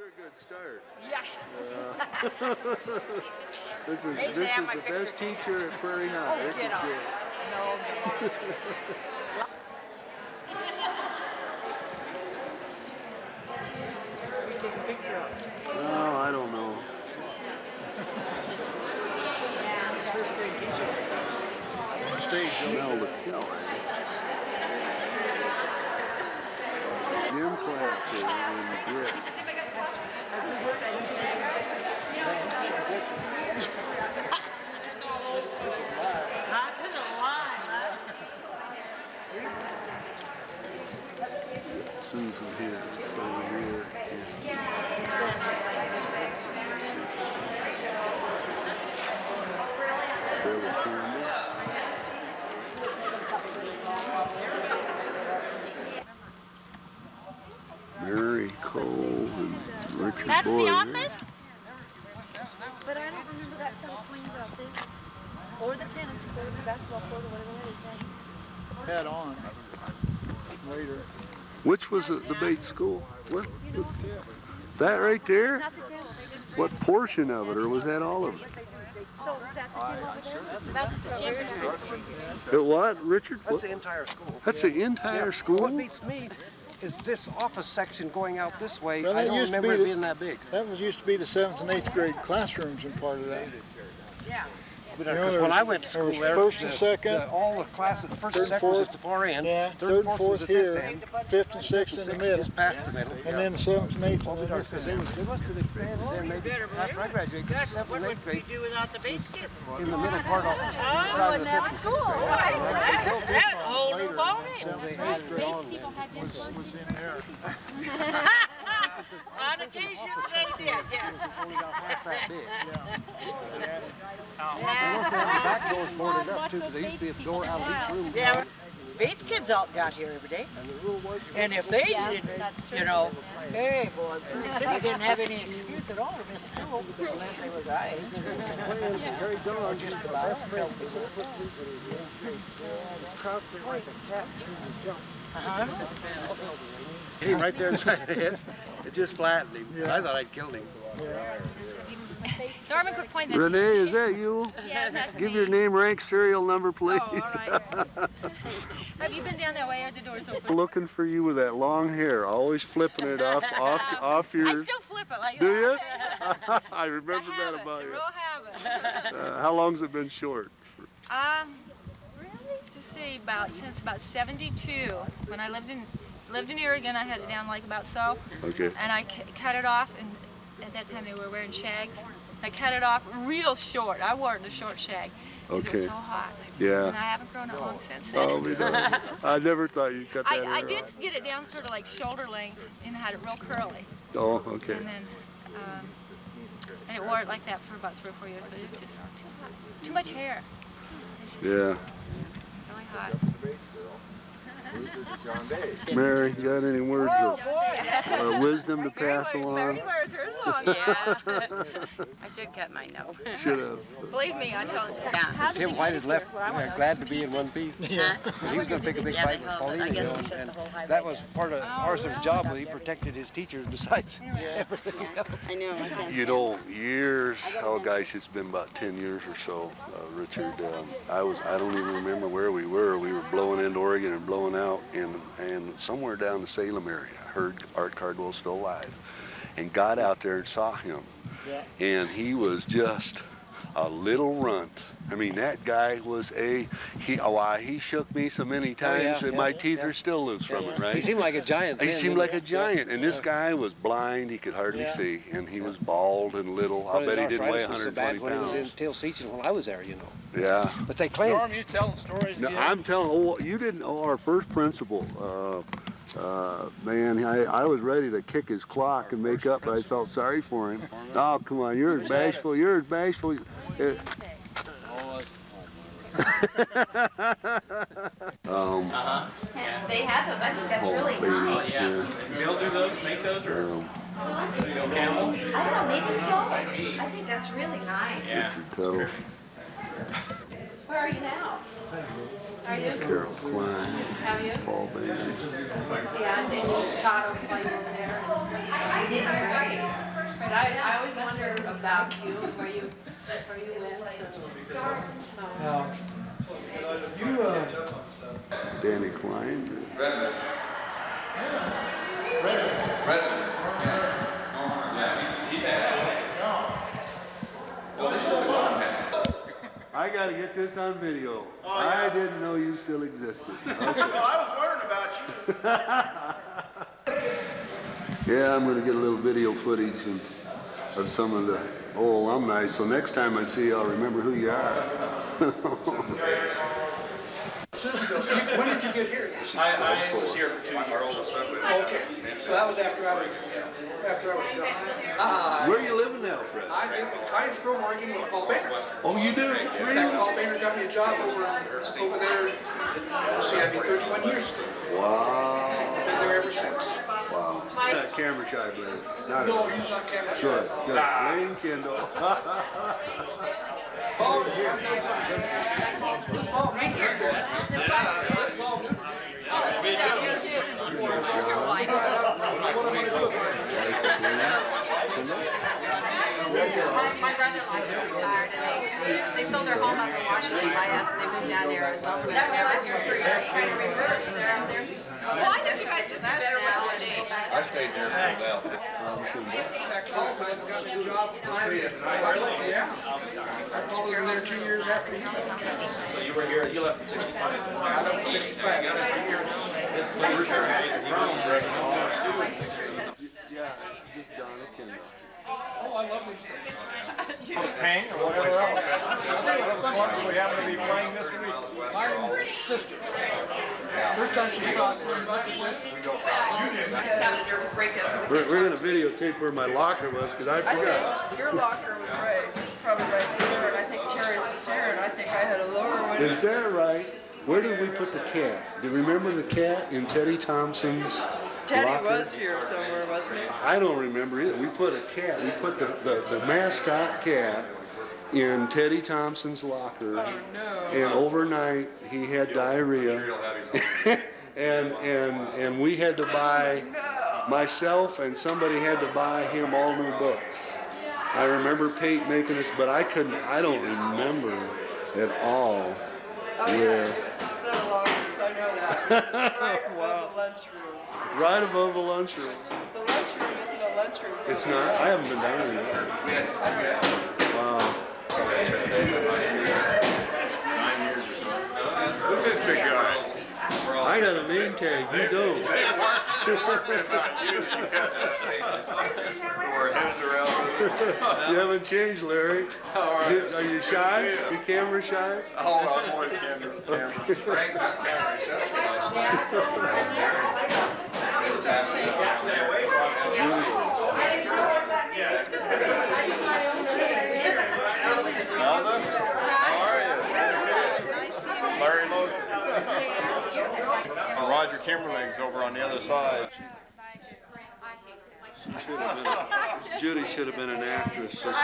a good start. Yeah. This is the best teacher at Prairie High. This is good. No. Take a picture of it. Oh, I don't know. His first grade teacher. Stage Mel McKellar. Gym class in grit. Susan here, so here. Billy Campbell. Mary Cole and Richard That's Boyer. the office? But I don't remember that set of swings out there. Or the tennis court, the basketball court, or whatever that is. Head on later. Which was the Bates School? What? That right there? What portion of it, or was that all of it? So is that the gym over there? That's the gym. It what, Richard? That's the entire school. That's the entire school? What beats me is this office section going out this way. Well, I that don't used to remember be it being that big. That used to be the 7th and 8th grade classrooms and part of that. Yeah. Because when I went to school there, first and second, all the classes, first third and second was at the far end. yeah, third and fourth here, 5th and 6th in the middle, just past the middle. and then 7th and 8th on the other Because side. they must have expanded then maybe after I graduated, because 7th and 8th grade do without the Bates kids? in the middle part of the Oh, side of and the that 5th was and 6th cool. grade. Right. That's a whole new ballgame. 7th and 8th grade was in there. On occasion, they did, yeah. Only got half that big. Yeah. The back door's boarded up too, because there used to be a door out of each room. Yeah. Bates kids all got here every day. And the rule was And if they didn't, you know, hey, boy, they didn't have any excuse at all to miss school unless they were guys. Harry John just the best friend. Hit him right there inside the head. It just flattened him. I thought I'd killed him. Norman, quit pointing at Renee, is that you? Yes, that's Give me. your name, rank, serial number, please. Oh, all right. Have you been down that way or the door's open? Looking for you with that long hair, always flipping it off your. I still flip it like Do you? that. I remember that about you. Real habit. How long's it been short? Really? To see since about 72. When I lived in Oregon, I had it down like about so. Okay. And I cut it off, and at that time they were wearing shags. I cut it off real short. I wore it in a short shag because it was Okay. so hot. Yeah. And I haven't grown it long since then. Oh, me neither. I never thought you'd cut that hair I did off. get it down sort of like shoulder length and had it real curly. Oh, okay. And then, and it wore it like that for about 3 or 4 years, but it was just too hot. Too much hair. Yeah. Really hot. Mary, you got any words of wisdom to pass Mary along? wears hers long. Yeah. I should cut mine though. Should have. Believe me, I felt it. Yeah. Tim White had left glad to be in one piece. Huh? He was going to pick a big Yeah, fight they with called it. Paulina. I guess you know, he shut and the whole highway that was down. part of Arson's job, but he protected his teachers besides everything else. I know. You know, years, oh gosh, it's been about 10 years or so, Richard. I don't even remember where we were. We were blowing into Oregon and blowing out, and somewhere down the Salem area, I heard Art Cardwell still alive, and got out there and saw him. And he was just a little runt. I mean, that guy was he shook me so many times that my teeth are still loose from it, right? He seemed like a giant. He then, seemed didn't like a giant, and this guy was blind. He could hardly see, and he was bald and little. I'll bet he didn't weigh 120 when he was in pounds. Tails teaching when I was there, you know. Yeah. But they claimed. Norm, you telling stories No, again? I'm telling. You didn't know our first principal. Man, I was ready to kick his clock and make up, but I felt sorry for him. Oh, come on, you're as bashful. You're as bashful. They have those. I think that's really nice. Yeah. They'll do those, make those, or camel? I don't know, maybe so. I think that's really nice. Yeah. Tuttle. Where are you now? Carol Klein, Have you? Paul Bailey. Yeah, and then you taught them like over there. But I always wonder about you, where you went to. Danny Klein. I gotta get this on video. Oh, yeah. I didn't know you still existed. Okay. Well, I was wondering about you. Yeah, I'm gonna get a little video footage of some of the old alumni, so next time I see you, I'll remember who you are. When did you get here? I was here for 2 years. Okay, so that was after I was done. Where are you living now, Fred? I live in Cottage Grove, Oregon with Paul Baker. Oh, you do? In fact, Really? Paul Baker got me a job over there. See, I've been 31 years. Wow. I've been there ever since. Wow. Not camera shy, Blaine. Not No, he's not camera shy. Good. Good. Blaine Kendall. My brother-in-law just retired, and they sold their home up in Washington by us, and they moved down to Arizona. That's nice for you. Kind of reverse there. Well, I know you guys just better representation. I stayed there for a while. In fact, Paul got me a job. Yeah. I followed her there 2 years after you. So you were here, you left in 65. I left in 65. I was 3 years. Yeah, this Donna Kendall. Oh, I love these things. Pain or whatever else. What we happen to be playing this week. My sister. First time she saw it, she loved it. I just had a nervous breakdown. We're gonna videotape where my locker was, because I forgot. Your locker was right, probably right there, and I think Terry's was here, and I think I had a lower one. Is that right? Where did we put the cat? Do you remember the cat in Teddy Thompson's Teddy locker? was here somewhere, wasn't he? I don't remember either. We put a cat, we put the mascot cat in Teddy Thompson's locker. Oh, no. And overnight, he had diarrhea. and we had to buy, myself and somebody had to buy him all new books. I remember Pate making us, but I don't remember at all. Oh, yeah, where. it was a set of lockers, I know that. Right above the lunchroom. Right above the lunchroom. The lunchroom isn't a lunchroom. It's not, I haven't been down there yet. I don't know. Wow. Who's this big guy? I got a name tag, you don't. You haven't changed, Larry. Are you shy? You camera shy? Oh, I'm always camera. Alma, how are you? Larry Logan. Roger Kimberling's over on the other side. Judy should have been an actress. So is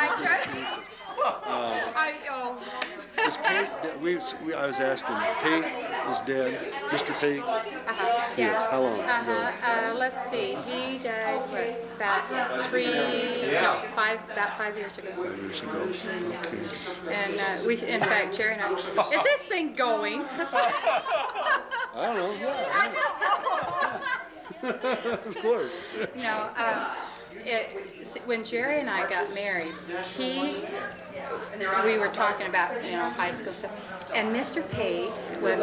Pate, I was asking, Pate is dead. Mr. Pate? Yes. How long ago? Let's see. He died about 5 years ago. 5 years ago. Okay. And we, in fact, Jerry and I, is this thing going? I don't know. Yeah. Of course. No. When Jerry and I got married, we were talking about high school stuff, and Mr. Pate was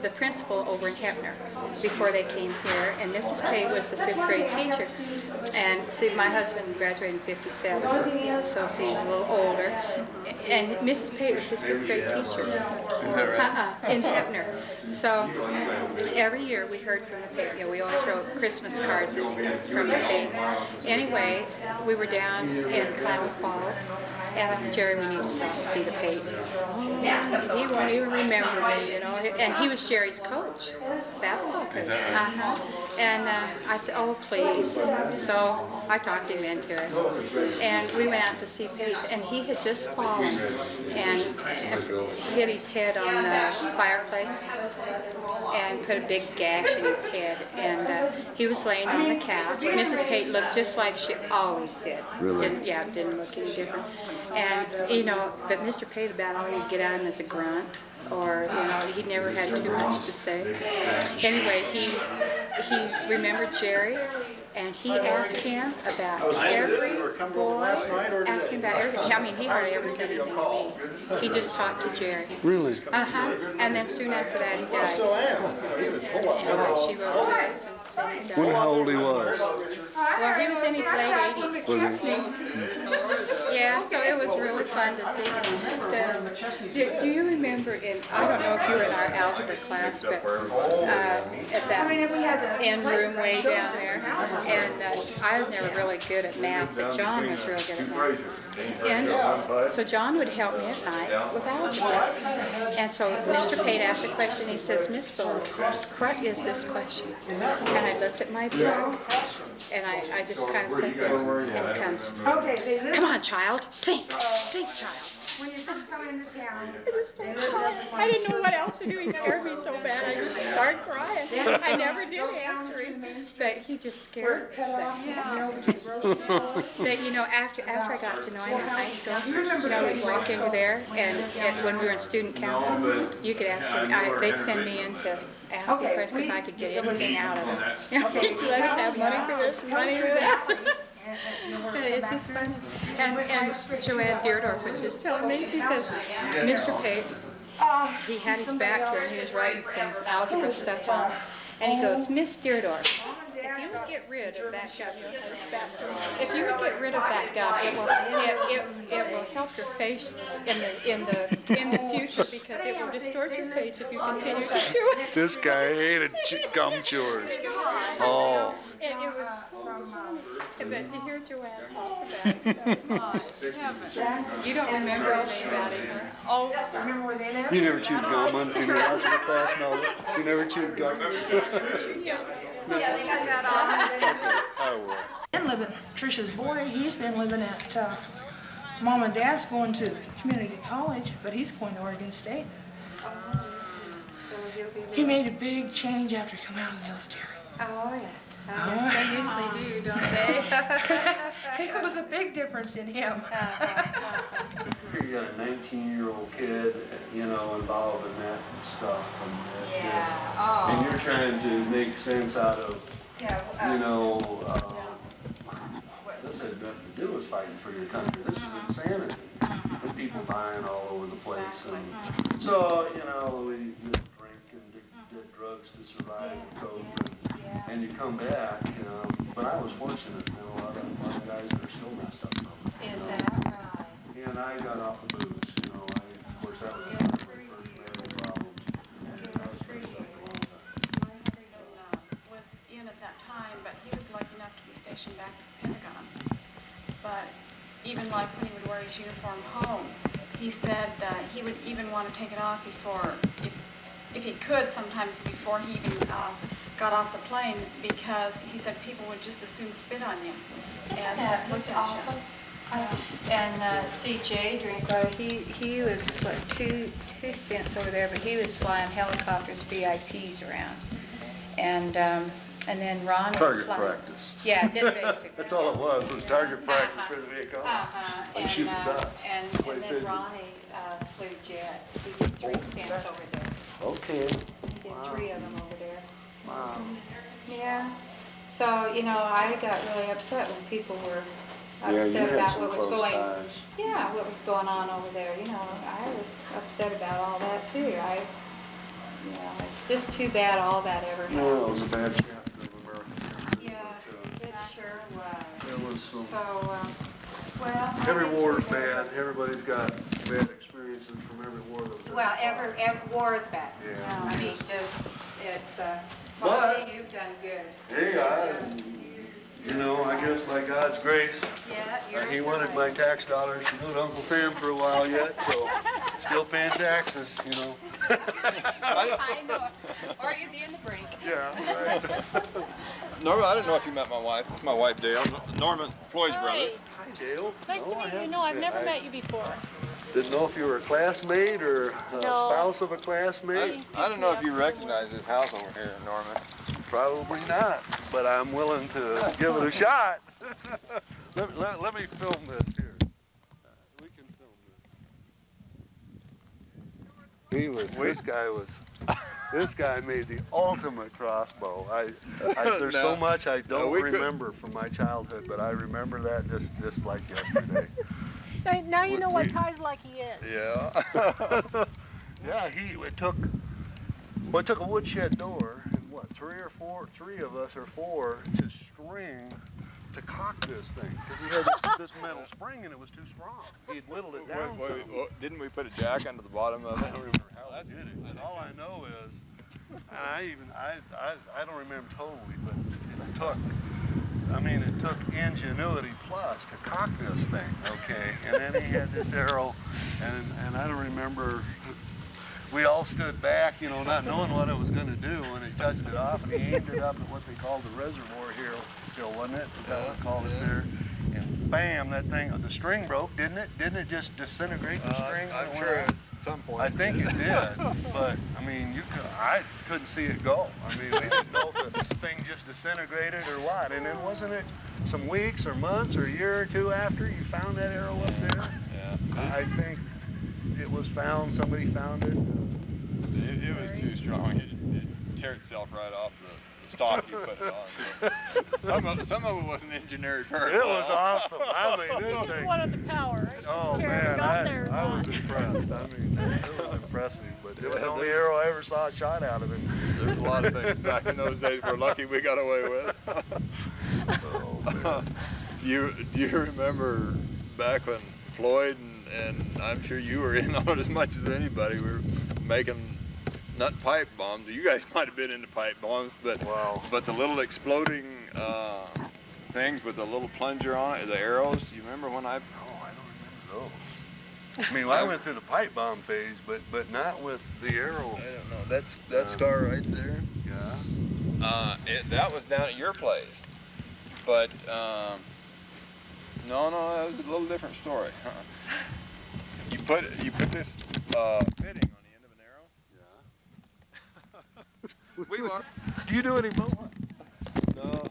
the principal over in Hefner before they came here, and Mrs. Pate was the 5th grade teacher. And see, my husband graduated in 57, so she's a little older. And Mrs. Pate was his 5th grade teacher. Is that right? In Hefner. So every year we heard from the Pate. We always wrote Christmas cards from the Pates. Anyway, we were down in Kyle Falls, asked Jerry, we need to stop and see the page. Oh, he won't even remember me, you know. And he was Jerry's coach, basketball coach. And I said, oh, please. So I talked him into it. And we went out to see Paige, and he had just fallen and hit his head on the fireplace and put a big gash in his head. And he was laying on the couch. Mrs. Pate looked just like she always did. Really? Didn't look any different. And, you know, but Mr. Pate, about all you'd get out of him is a grunt, or, you know, he never had too much to say. Anyway, he remembered Jerry, and he asked him about every boy, asked him about everything. I mean, he hardly ever said anything to me. He just talked to Jerry. Really? And then soon after that, he died. And she wrote to us and he died. Wonder how old he was. Well, he was in his late 80s. Was he? Yeah, so it was really fun to see him. Do you remember I don't know if you were in our algebra class, but at that end room way down there, and I was never really good at math, but John was real good at math. And so John would help me at night with algebra. And so Mr. Pate asked a question. He says, Miss Fuller, what is this question? And I looked at my book, and I just kind of said, and it comes, come on, child, think, child. When you first come into town. I didn't know what else to do. He scared me so bad. I just started crying. I never did answer him, but he just scared me. That, you know, after I got to know him in high school, you know, we'd walk into there, and when we were in student council, you could ask him. They'd send me in to ask him questions because I could get anything out of him. So I didn't have money for this, money for that. But it's just funny. And Joanne Deerdorf was just telling me, she says, Mr. Pate, he had his back to her and he was writing some algebra stuff on. And he goes, Miss Deerdorf, if you would get rid of that gum, it will help your face in the future because it will distort your face if you continue to chew it. This guy hated gum chewers. Oh. It was so funny. But to hear Joanne talk about it, you don't remember anything about it. Oh, remember where they live? You never chewed gum in your algebra class, no? You never chewed gum? Yeah, they got that I will. been living, Trisha's boy, he's been living at, Mom and Dad's going to community college, but he's going to Oregon State. He made a big change after he came out of the military. Oh, yeah. They usually do, don't they? It was a big difference in him. You got a 19-year-old kid, you know, involved in that stuff. And you're trying to make sense out of, you know, this had nothing to do with fighting for your country. This is insanity. And people dying all over the place. And so, you know, we drink and did drugs to survive and cope. And you come back, you know, but I was fortunate, you know, a lot of guys that are still messed up. Is that right? And I got off the booze, you know, of course that was one of the first major problems. And I was pretty up a long time. Was in at that time, but he was lucky enough to be stationed back at the Pentagon. But even like when he would wear his uniform home, he said that he would even want to take it off before, if he could sometimes before he even got off the plane, because he said people would just as soon spit on you as look at you. And C.J. Drinkwater, he was, what, two stints over there, but he was flying helicopters, VIPs around. And then Ron was Target flying. practice. Yeah, just basically. That's all it was target practice for the vehicle. And, shoot the ducks. and then Ronnie flew jets. He did 3 stints over there. Okay. He did 3 of them over there. Wow. Yeah. So, you know, I got really upset when people were you upset had about some what was close going ties. Yeah, what was going on over there. You know, I was upset about all that too. You know, it's just too bad all that ever happened. No, it was a bad chapter of American history. Yeah, it sure was. It was some, So, well. every war is bad. Everybody's got bad experiences from every war that was Well, every war is bad. Yeah. I mean, just, it's, But- Marty, you've done good. Hey, You know, I guess by God's grace, he wanted my tax dollars to go to Uncle Sam for a while yet, so still paying taxes, you know. I know. Or you'd be in the brace. Yeah, right. Norman, I didn't know if you met my wife. It's my wife, Dale. Norman, Floyd's brother. Hi, Dale. Nice No, to I meet you. haven't No, I've been. never I met you before. Didn't know if you were a classmate or a No. spouse of a classmate. I don't know if you recognize this house over here, Norman. Probably not, but I'm willing to give it a shot. Let me film this here. We can film this. This guy made the ultimate crossbow. There's so much I don't remember from my childhood, but I remember that just like yesterday. Now you know what Ty's like he is. Yeah. Yeah, it took a woodshed door and what, three of us or four to string to cock this thing because he had this metal spring and it was too strong. He had whittled it down. Didn't we put a jack under the bottom of I it? don't remember how we did it. All I know is, and I don't remember totally, but it took ingenuity plus to cock this thing, okay? And then he had this arrow, and I don't remember. We all stood back, you know, not knowing what it was going to do, and he touched it off, and he aimed it up at what they called the reservoir hill, wasn't it? Is that what they called it there? And bam, that thing, the string broke, didn't it? Didn't it just disintegrate the string? I'm sure at some point. I think it did, but I mean, I couldn't see it go. I mean, we didn't know if the thing just disintegrated or what. And then wasn't it some weeks or months or a year or two after you found that arrow up there? Yeah. I think it was found. Somebody found it. It was too strong. It tear itself right off the stock you put it on. So some of it wasn't engineered very It well. was awesome. I mean, He this just thing. wanted the power. Oh man, I was impressed. I mean, it was impressive, but it was the only arrow I ever saw shot out of it. There's a lot of things back in those days we're lucky we got away with. Oh man. Do you remember back when Floyd and I'm sure you were in on it as much as anybody, we were making not pipe bombs. You guys might have been into pipe bombs, but wow. But the little exploding things with the little plunger on it, the arrows. You remember when I? Oh, I don't remember those. I mean, I went through the pipe bomb phase, but not with the arrow. I don't know. That's that scar right there. Yeah. That was down at your place, but no, that was a little different story. You put this fitting on the end of an arrow. Yeah. We were. Do you do any bow hunting? No,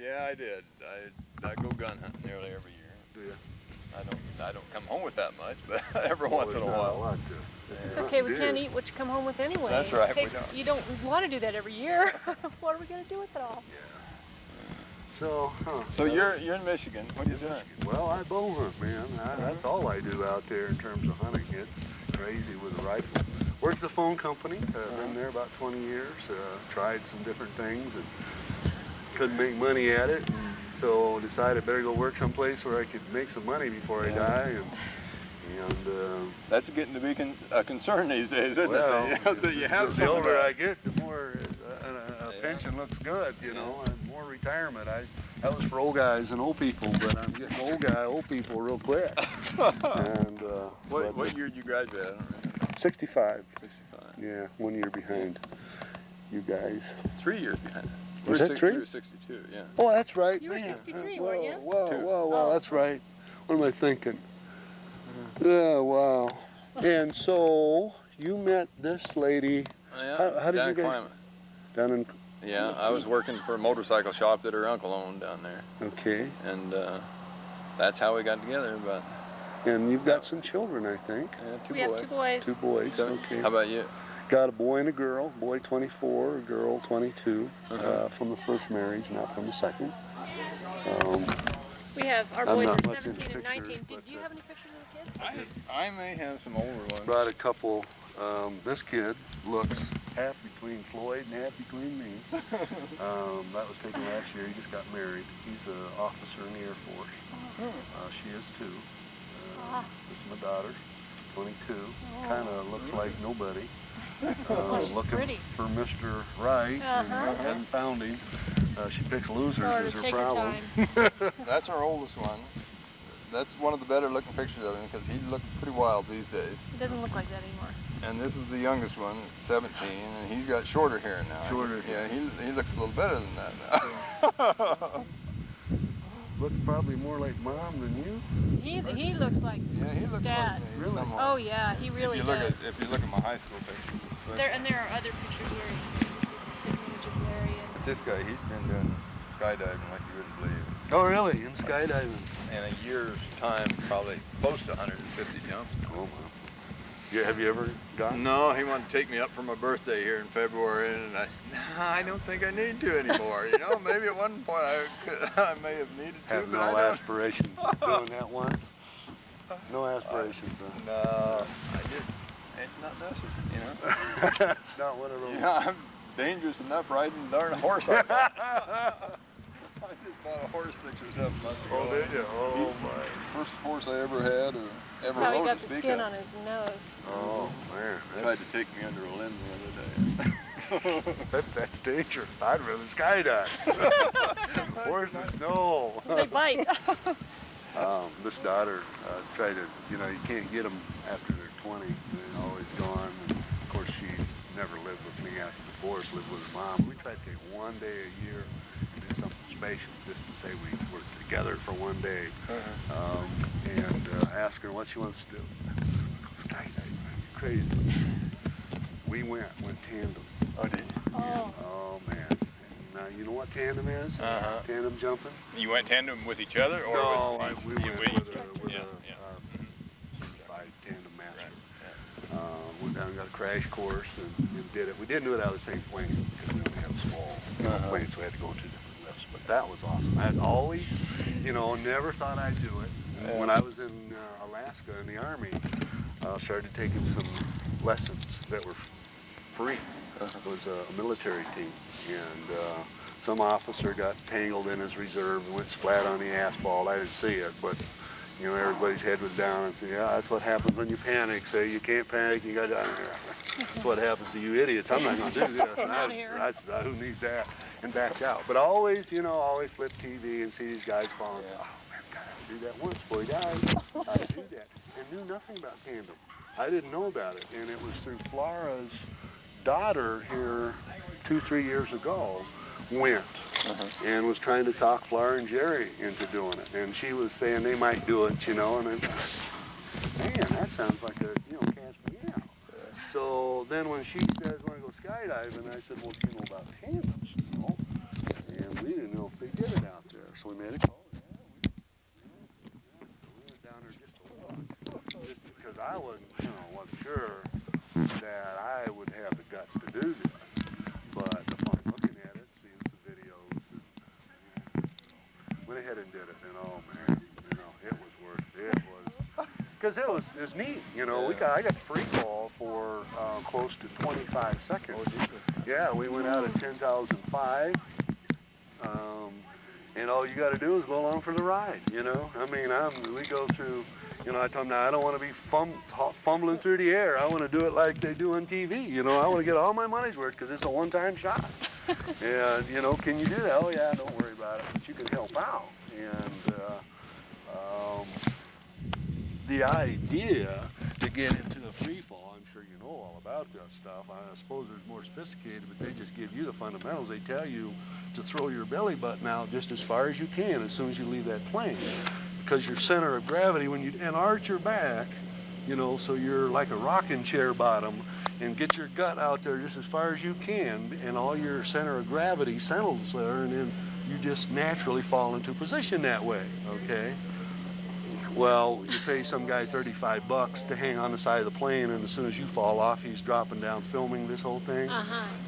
yeah, I did. I go gun hunting nearly every year. Do you? I don't come home with that much, but every once in a while. It's okay. We can't eat what you come home with anyway. That's right. Okay, you don't want to do that every year. What are we going to do with it all? So, So you're in Michigan. What are you doing? Well, I bow hunt, man. That's all I do out there in terms of hunting. It's crazy with a rifle. Worked at the phone company. Been there about 20 years. Tried some different things and couldn't make money at it. And so decided I better go work someplace where I could make some money before I die. And that's getting to be a concern these days, isn't it? That you have the older I get, the more a pension looks good, you know, and more retirement. That was for old guys and old people, but I'm getting old people real quick. And what year did you graduate? I don't remember. 65. 65. Yeah, 1 year behind you guys. 3 years behind. Was that 3? You were 62, yeah. Oh, that's right. You were man. 63, weren't you? Whoa, that's right. What am I thinking? Yeah, wow. And so you met this lady. How did you guys? Down in. Yeah, I was working for a motorcycle shop that her uncle owned down there. Okay. And that's how we got together. But. And you've got some children, I think. Yeah, we have 2 boys. 2 boys. Okay. How about you? Got a boy and a girl. Boy 24, a girl 22. From the first marriage, not from the second. We have our boys are 17 and 19. Did you have any pictures of the kids? I may have some older ones. Brought a couple. This kid looks half between Floyd and half between me. That was taken last year. He just got married. He's an officer in the Air Force. She is too. This is my daughter. 22. Kind of looks like nobody. She's Looking pretty. for Mr. Right and hadn't found him. She picks losers as her problem. That's our oldest one. That's one of the better looking pictures of him because he looks pretty wild these days. It doesn't look like that anymore. And this is the youngest one, 17, and he's got shorter hair now. Shorter hair. Yeah, he looks a little better than that now. Looks probably more like Mom than you. He looks like his dad. Really? Somehow. Oh yeah, he really does. If you look at my high school pictures. There are other pictures where this is a spitting image of Larry. But this guy, he's been doing skydiving like you wouldn't believe. Oh, really? In skydiving? In a year's time, probably close to 150 jumps. Oh, wow. Yeah, have you ever gone? No, he wanted to take me up for my birthday here in February, and I said, nah, I don't think I need to anymore. You know, maybe at one point I may have needed to, Have but no I don't. aspirations of doing that once? No aspirations, huh? No, it's not necessary, you know? It's not one of those. Yeah, I'm dangerous enough riding a darn horse. I just bought a horse 6 or 7 months ago. Oh, did you? Oh, my. First horse I ever had or ever That's how he rode got to the speak skin of. on his nose. Oh, man. Tried to take me under a limb the other day. That's dangerous. I'd rather skydive. Horses, no. They bite. This daughter tried to, you can't get them after they're 20. They're always gone. And of course, she never lived with me after divorce, lived with her mom. We tried to take one day a year and do something special just to say we were together for one day. And ask her what she wants to do. Skydiving. Crazy. We went tandem. Oh, did you? Oh, man. Now, you know what tandem is? Tandem jumping? You went tandem with each other? Or No, with, we went with a certified tandem master. Went down and got a crash course and did it. We didn't do it out of the same plane because we only have small planes, so we had to go to different lifts. But that was awesome. I had always, never thought I'd do it. When I was in Alaska in the Army, started taking some lessons that were free. It was a military team, and some officer got tangled in his reserve and went splat on the asphalt. I didn't see it, but everybody's head was down and said, yeah, that's what happens when you panic. Say you can't panic, you got to. That's what happens to you idiots. I'm not going to do this. And I said, who needs that? And backed out. But always, always flip TV and see these guys falling. Oh man, God, I had to do that once before he died. I had to do that, and knew nothing about tandem. I didn't know about it, and it was through Flora's daughter here 2-3 years ago went and was trying to talk Flora and Jerry into doing it, and she was saying they might do it, and I man, that sounds like a catch me out. So then when she says want to go skydiving, I said, well, do you know about tandems, and we didn't know if they did it out there, so we made a call. So we went down there just to look, just because I wasn't sure that I would have the guts to do this, but upon looking at it, seeing some videos, and went ahead and did it, and oh man, it was worth it. Because it was neat, I got free fall for close to 25 seconds. Yeah, we went out at 10,005, and all you got to do is go along for the ride, we go through. I told him, now I don't want to be fumbling through the air. I want to do it like they do on TV. I want to get all my money's worth because it's a one-time shot. And, can you do that? Oh, yeah, don't worry about it. But you can help out. And the idea to get into the free fall, I'm sure you know all about that stuff. I suppose there's more sophisticated, but they just give you the fundamentals. They tell you to throw your belly button out just as far as you can as soon as you leave that plane. Because your center of gravity, and arch your back, so you're like a rocking chair bottom, and get your gut out there just as far as you can, and all your center of gravity settles there, and then you just naturally fall into position that way, okay? Well, you pay some guy $35 to hang on the side of the plane, and as soon as you fall off, he's dropping down filming this whole thing.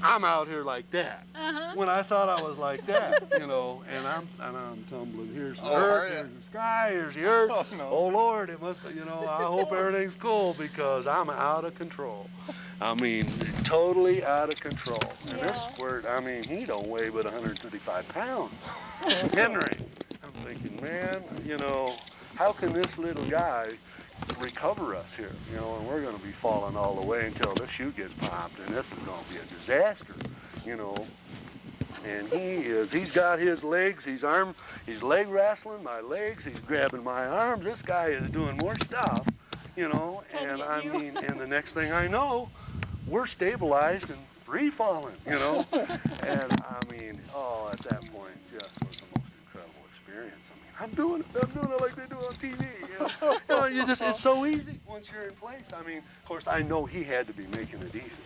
I'm out here like that. When I thought I was like that, and I'm tumbling. Here's the earth, here's the sky, here's the earth. Oh Lord, it must, I hope everything's cool because I'm out of control. Totally out of control. And this squirt, he don't weigh but 135 pounds. Henry. I'm thinking, man, how can this little guy recover us here, you know, and we're going to be falling all the way until this chute gets popped, and this is going to be a disaster, you know. And he's got his legs, he's leg wrestling my legs, he's grabbing my arms. This guy is doing more stuff, you know, and I mean, and the next thing I know, we're stabilized and free falling, you know. And I mean, oh, at that point, just was the most incredible experience. I mean, I'm doing it like they do on TV, you know. It's so easy once you're in place. I mean, of course, I know he had to be making it easy.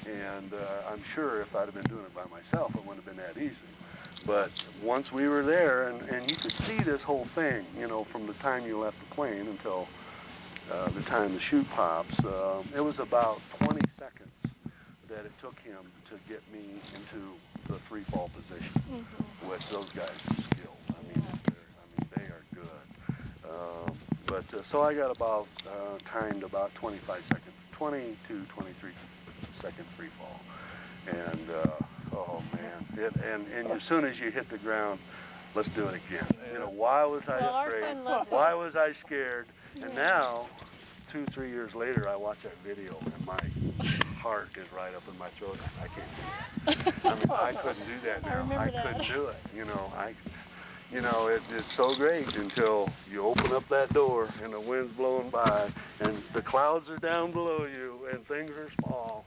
And I'm sure if I'd have been doing it by myself, it wouldn't have been that easy. But once we were there, and you could see this whole thing, you know, from the time you left the plane until the time the chute pops, it was about 20 seconds that it took him to get me into the free fall position with those guys' skill. I mean, they are good. But so I got about timed about 25 seconds, 20 to 23 second free fall. And oh man, and as soon as you hit the ground, let's do it again. You know, why was I afraid? Why was I scared? And now, 2-3 years later, I watch that video and my heart is right up in my throat. I can't do that. I mean, I couldn't do that now. I couldn't do it. You know, it's so great until you open up that door and the wind's blowing by and the clouds are down below you and things are small.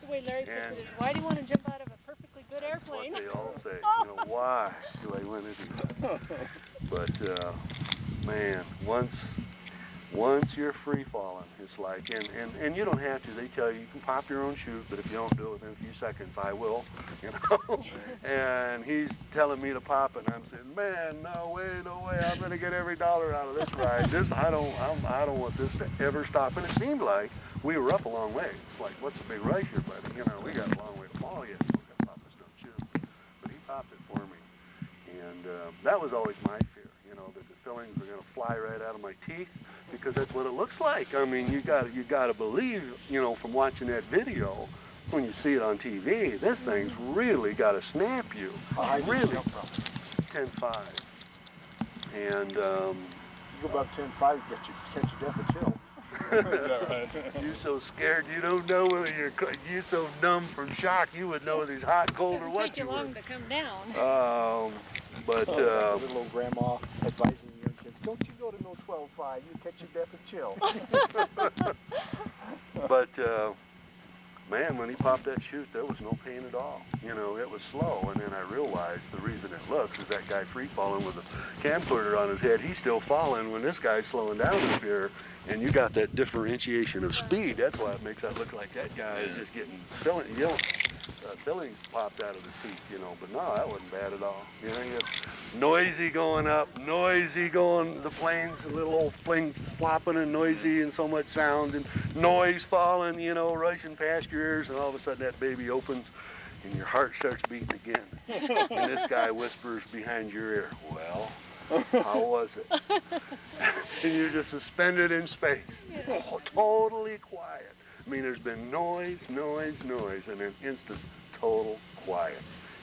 The way Larry puts it is, why do you want to jump out of a perfectly good airplane? That's what they all say. You know, why do I want to do this? But man, once you're free falling, it's like, and you don't have to. They tell you you can pop your own chute, but if you don't do it within a few seconds, I will, you know. And he's telling me to pop it, and I'm saying, man, no way, I'm gonna get every dollar out of this ride. I don't want this to ever stop. And it seemed like we were up a long way. It's like, what's the big rush here, buddy? You know, we got a long way to fall yet. So we got to pop this dumb chute. But he popped it for me, and that was always my fear. You know, that the fillings were gonna fly right out of my teeth. Because that's what it looks like. I mean, you got to believe, you know, from watching that video, when you see it on TV, this thing's really got to snap you. Really. 10.5. And you go about 10.5, catch your death of chill. Is that right? You're so scared, you don't know whether you're so numb from shock, you would know whether he's hot, cold, or what you were. It doesn't take you long to come down. But little grandma advising your kids, don't you go to no 12.5, you catch your death of chill. But man, when he popped that chute, there was no pain at all. You know, it was slow, and then I realized the reason it looks is that guy free falling with a camcorder on his head. He's still falling when this guy's slowing down up here, and you got that differentiation of speed. That's why it makes that look like that guy is just getting fillings popped out of his teeth, you know. But no, that wasn't bad at all. You know, you have noisy going up, noisy going, the planes, a little old thing flopping and noisy and so much sound and noise falling, you know, rushing past your ears, and all of a sudden that baby opens and your heart starts beating again. And this guy whispers behind your ear, well, how was it? And you're just suspended in space, totally quiet. I mean, there's been noise, and then instant total quiet.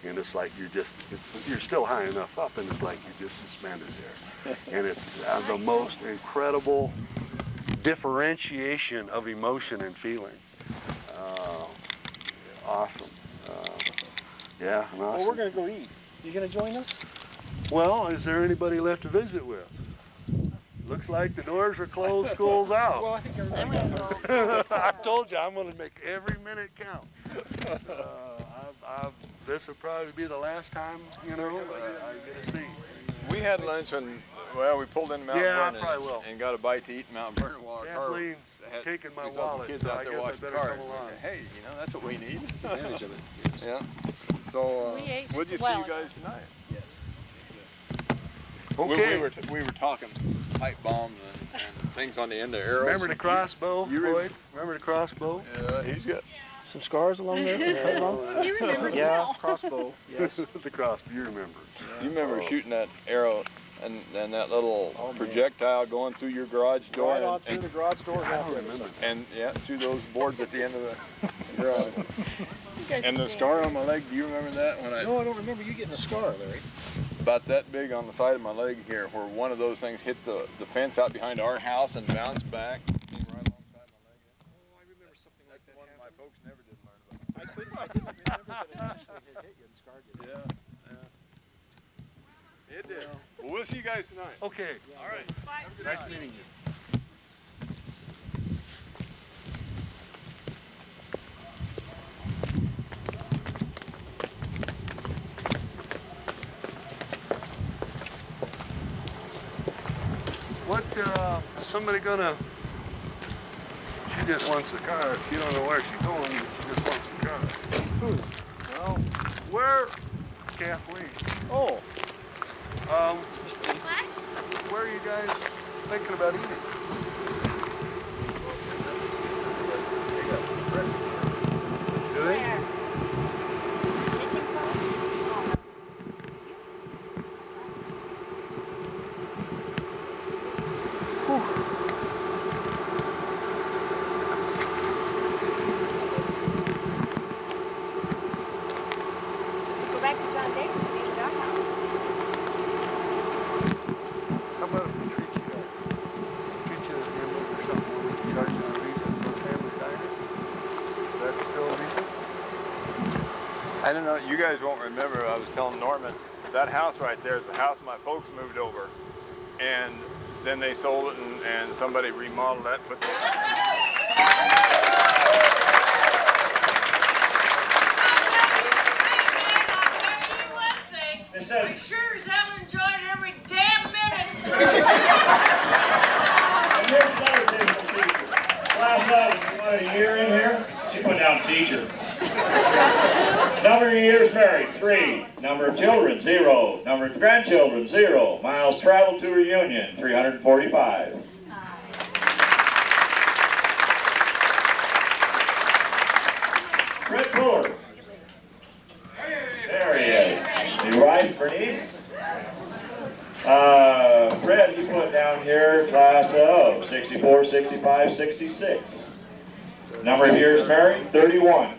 And it's like you're still high enough up, and it's like you're just suspended there. And it's the most incredible differentiation of emotion and feeling. Awesome. Yeah, awesome. Well, we're going to go eat. You going to join us? Well, is there anybody left to visit with? Looks like the doors are closed, school's out. Well, I think everybody I told you, I'm going to make every minute count. This will probably be the last time, you know, I get a seat. We had lunch when, well, we pulled into Mount Vernon and got a bite to eat in Mount Vernon while our car had taking my we saw some wallet, kids so out I there guess I watching better cars. come along. Hey, you know, that's what we need. Advantage of it. Yes. Yeah. So, We ate what did you just see a you while guys tonight? Yes. Okay. We were talking pipe bombs and things on the end of arrows. Remember the crossbow, Floyd? Remember the crossbow? Yeah, he's got some scars along there. You remember Yeah, crossbow. Yes. The crossbow, you remember. You remember shooting that arrow and that little projectile going through your garage door? Right on through the garage door. I don't remember. And yeah, through those boards at the end of the garage. And the scar on my leg, do you remember that? No, I don't remember you getting a scar, Larry. about that big on the side of my leg here, where one of those things hit the fence out behind our house and bounced back. Came right alongside my leg. Oh, I remember something like that. One my folks never did learn about. I didn't remember that it actually had hit you and scarred you. Yeah. It did. Well, we'll see you guys tonight. Okay. All right. Nice meeting you. What, is somebody gonna, she just wants the car. She don't know where she's going, she just wants the car. Who? Well, where, Kathleen, Oh. where are you guys thinking about eating? Do they? Go back to John Davis and eat at our house. How about if we treat you to get you a hamburger or something, we can charge you a reason for Family Diner? Is that still decent? I don't know. You guys won't remember. I was telling Norman that house right there is the house my folks moved over, and then they sold it, and somebody remodeled that. Put the It says, I sure as hell enjoyed every damn minute. and here's another thing from teacher. Class size, you wanted a year in here? She put down teacher. Number of years married, 3. Number of children, 0. Number of grandchildren, 0. Miles traveled to reunion, 345. Fred Fuller. There he is. Your wife, Bernice. Fred, you put down here class of 64, 65, 66. Number of years married, 31.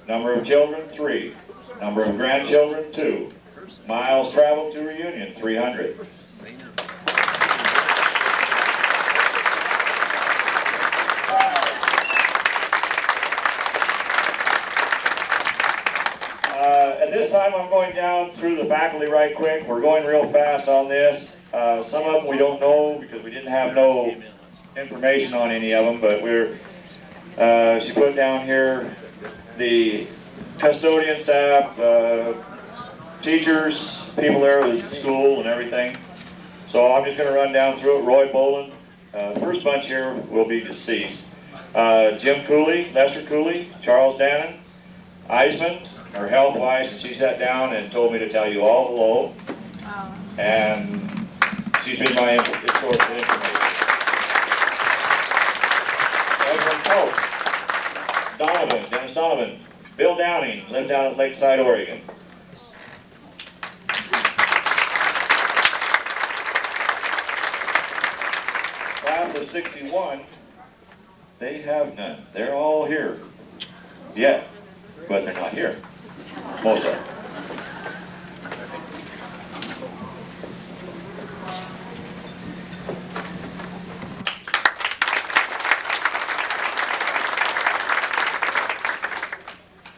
Number of children, 3. Number of grandchildren, 2. Miles traveled to reunion, 300. At this time, I'm going down through the faculty right quick. We're going real fast on this. Some of them we don't know because we didn't have no information on any of them, but she put down here the custodian staff, teachers, people there with school and everything. So I'm just going to run down through it. Roy Boland. The first bunch here will be deceased. Jim Cooley, Lester Cooley, Charles Dannon, Eisman, her health-wise, and she sat down and told me to tell you all hello. And she's been my source of information. Edwin Pope, Donovan, Dennis Donovan, Bill Downing, lived down at Lakeside, Oregon. Class of 61, they have none. They're all here. Yeah, but they're not here. Most of them.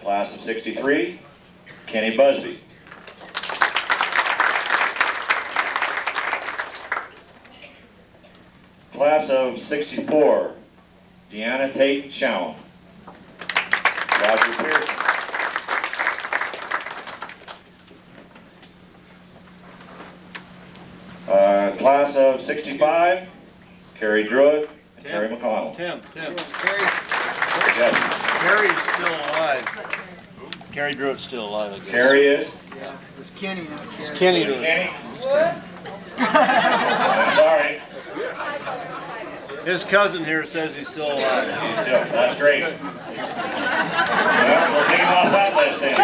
Class of 63, Kenny Busby. Class of 64, Deanna Tate Shown. Roger Pearson. Class of 65, Carrie Druid and Terry McConnell. Tim. Yes. Carrie's still alive. Carrie Druitt's still alive, I guess. Carrie is? Yeah, it was Kenny, not Carrie. It's Kenny to us. Kenny? I'm sorry. His cousin here says he's still alive. He's still, that's great. Well, we'll take him off that list then.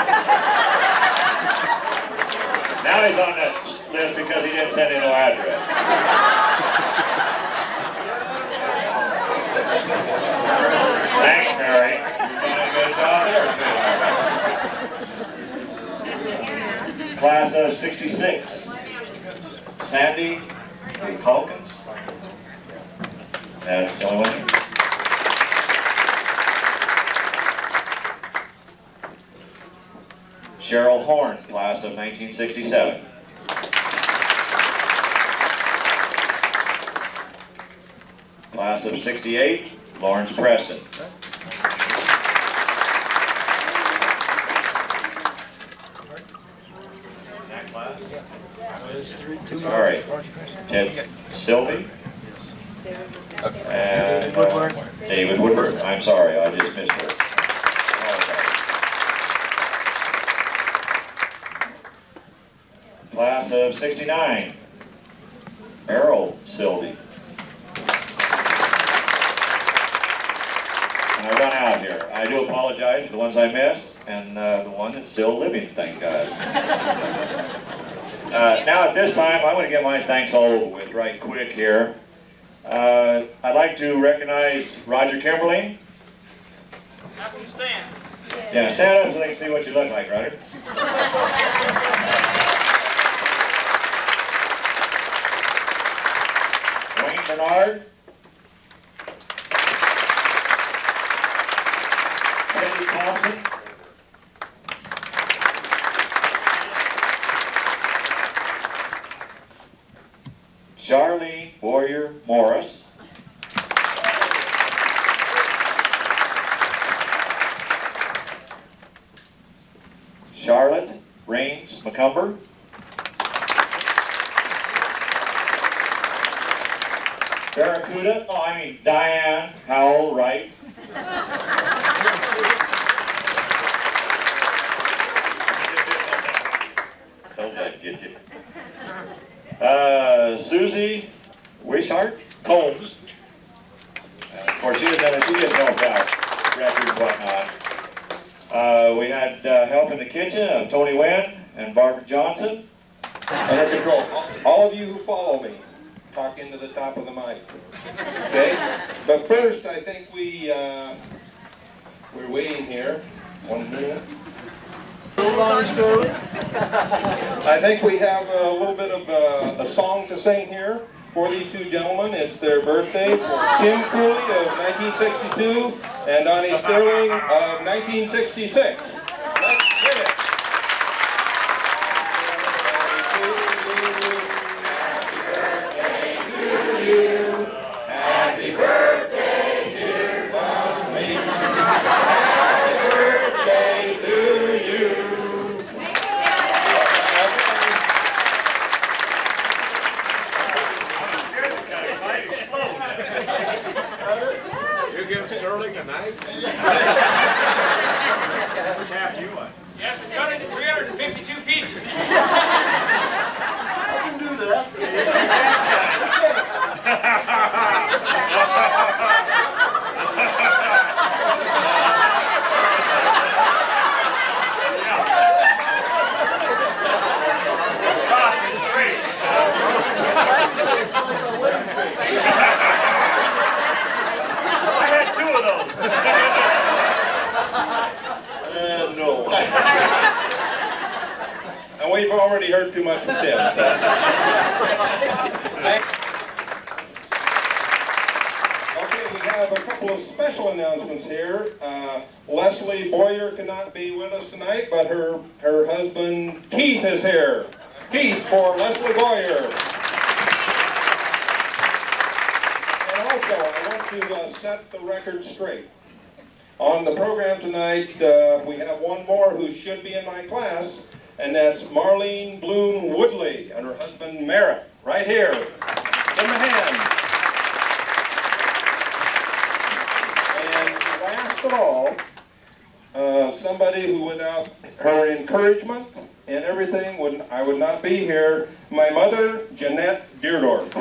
Now he's on that list because he didn't send in no address. Thanks, Mary. You've done a good job there, sweetheart. Class of 66, Sandy Calkins. That's the only one. Cheryl Horn, class of 1967. Class of 68, Lawrence Preston. All right, Ted Sylvie. And David Woodward. I'm sorry, I just missed her. Class of 69, Errol Sylvie. And I run out here. I do apologize for the ones I missed, and the one that's still living, thank God. Now at this time, I want to get my thanks all over with right quick here. I'd like to recognize Roger Kimberly. Have them stand. Yeah, stand up so they can see what you look like, Roger. Wayne Bernard. Cindy Thompson. Charlie Boyer Morris. Charlotte Rains McCumber. Barracuda, Diane Howell Wright. Don't let get you. Susie Wishart Combs. Of course, she has helped out, records and whatnot. We had help in the kitchen of Tony Wynn and Barbara Johnson. Under control. All of you who follow me, talk into the top of the mic. Okay? But first, I think we're waiting here. 1 minute. I think we have a little bit of a song to sing here for these two gentlemen. It's their birthday. Tim Cooley of 1962 and Donnie Sterling of 1966. Let's get it. Happy birthday, dear Tommy. Happy birthday to you. You give Sterling a knife? Which half do you want? You have to cut it into 352 pieces. I can do that. I had 2 of those. No. And we've already heard too much from Tim, so. Okay, we have a couple of special announcements here. Leslie Boyer cannot be with us tonight, but her husband Keith is here. Keith for Leslie Boyer. And also, I want to set the record straight. On the program tonight, we have one more who should be in my class, and that's Marlene Bloom Woodley and her husband Merritt, right here. Give them a hand. And last of all, somebody who without her encouragement and everything, I would not be here, my mother, Jeanette Deardorff.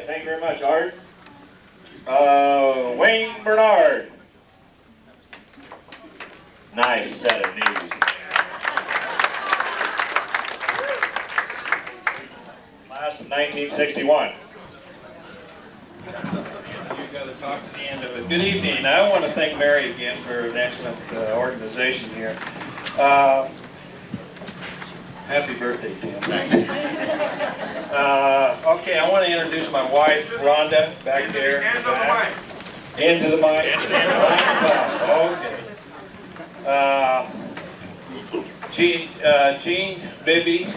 Thank you very much, Art. Wayne Bernard. Nice set of news. Class of 1961. You've got to talk to the end of it. Good evening. I want to thank Mary again for an excellent organization here. Happy birthday, Tim. Thank you. Okay, I want to introduce my wife, Rhonda, back there. Into the mic. Okay. Jean, Bibby,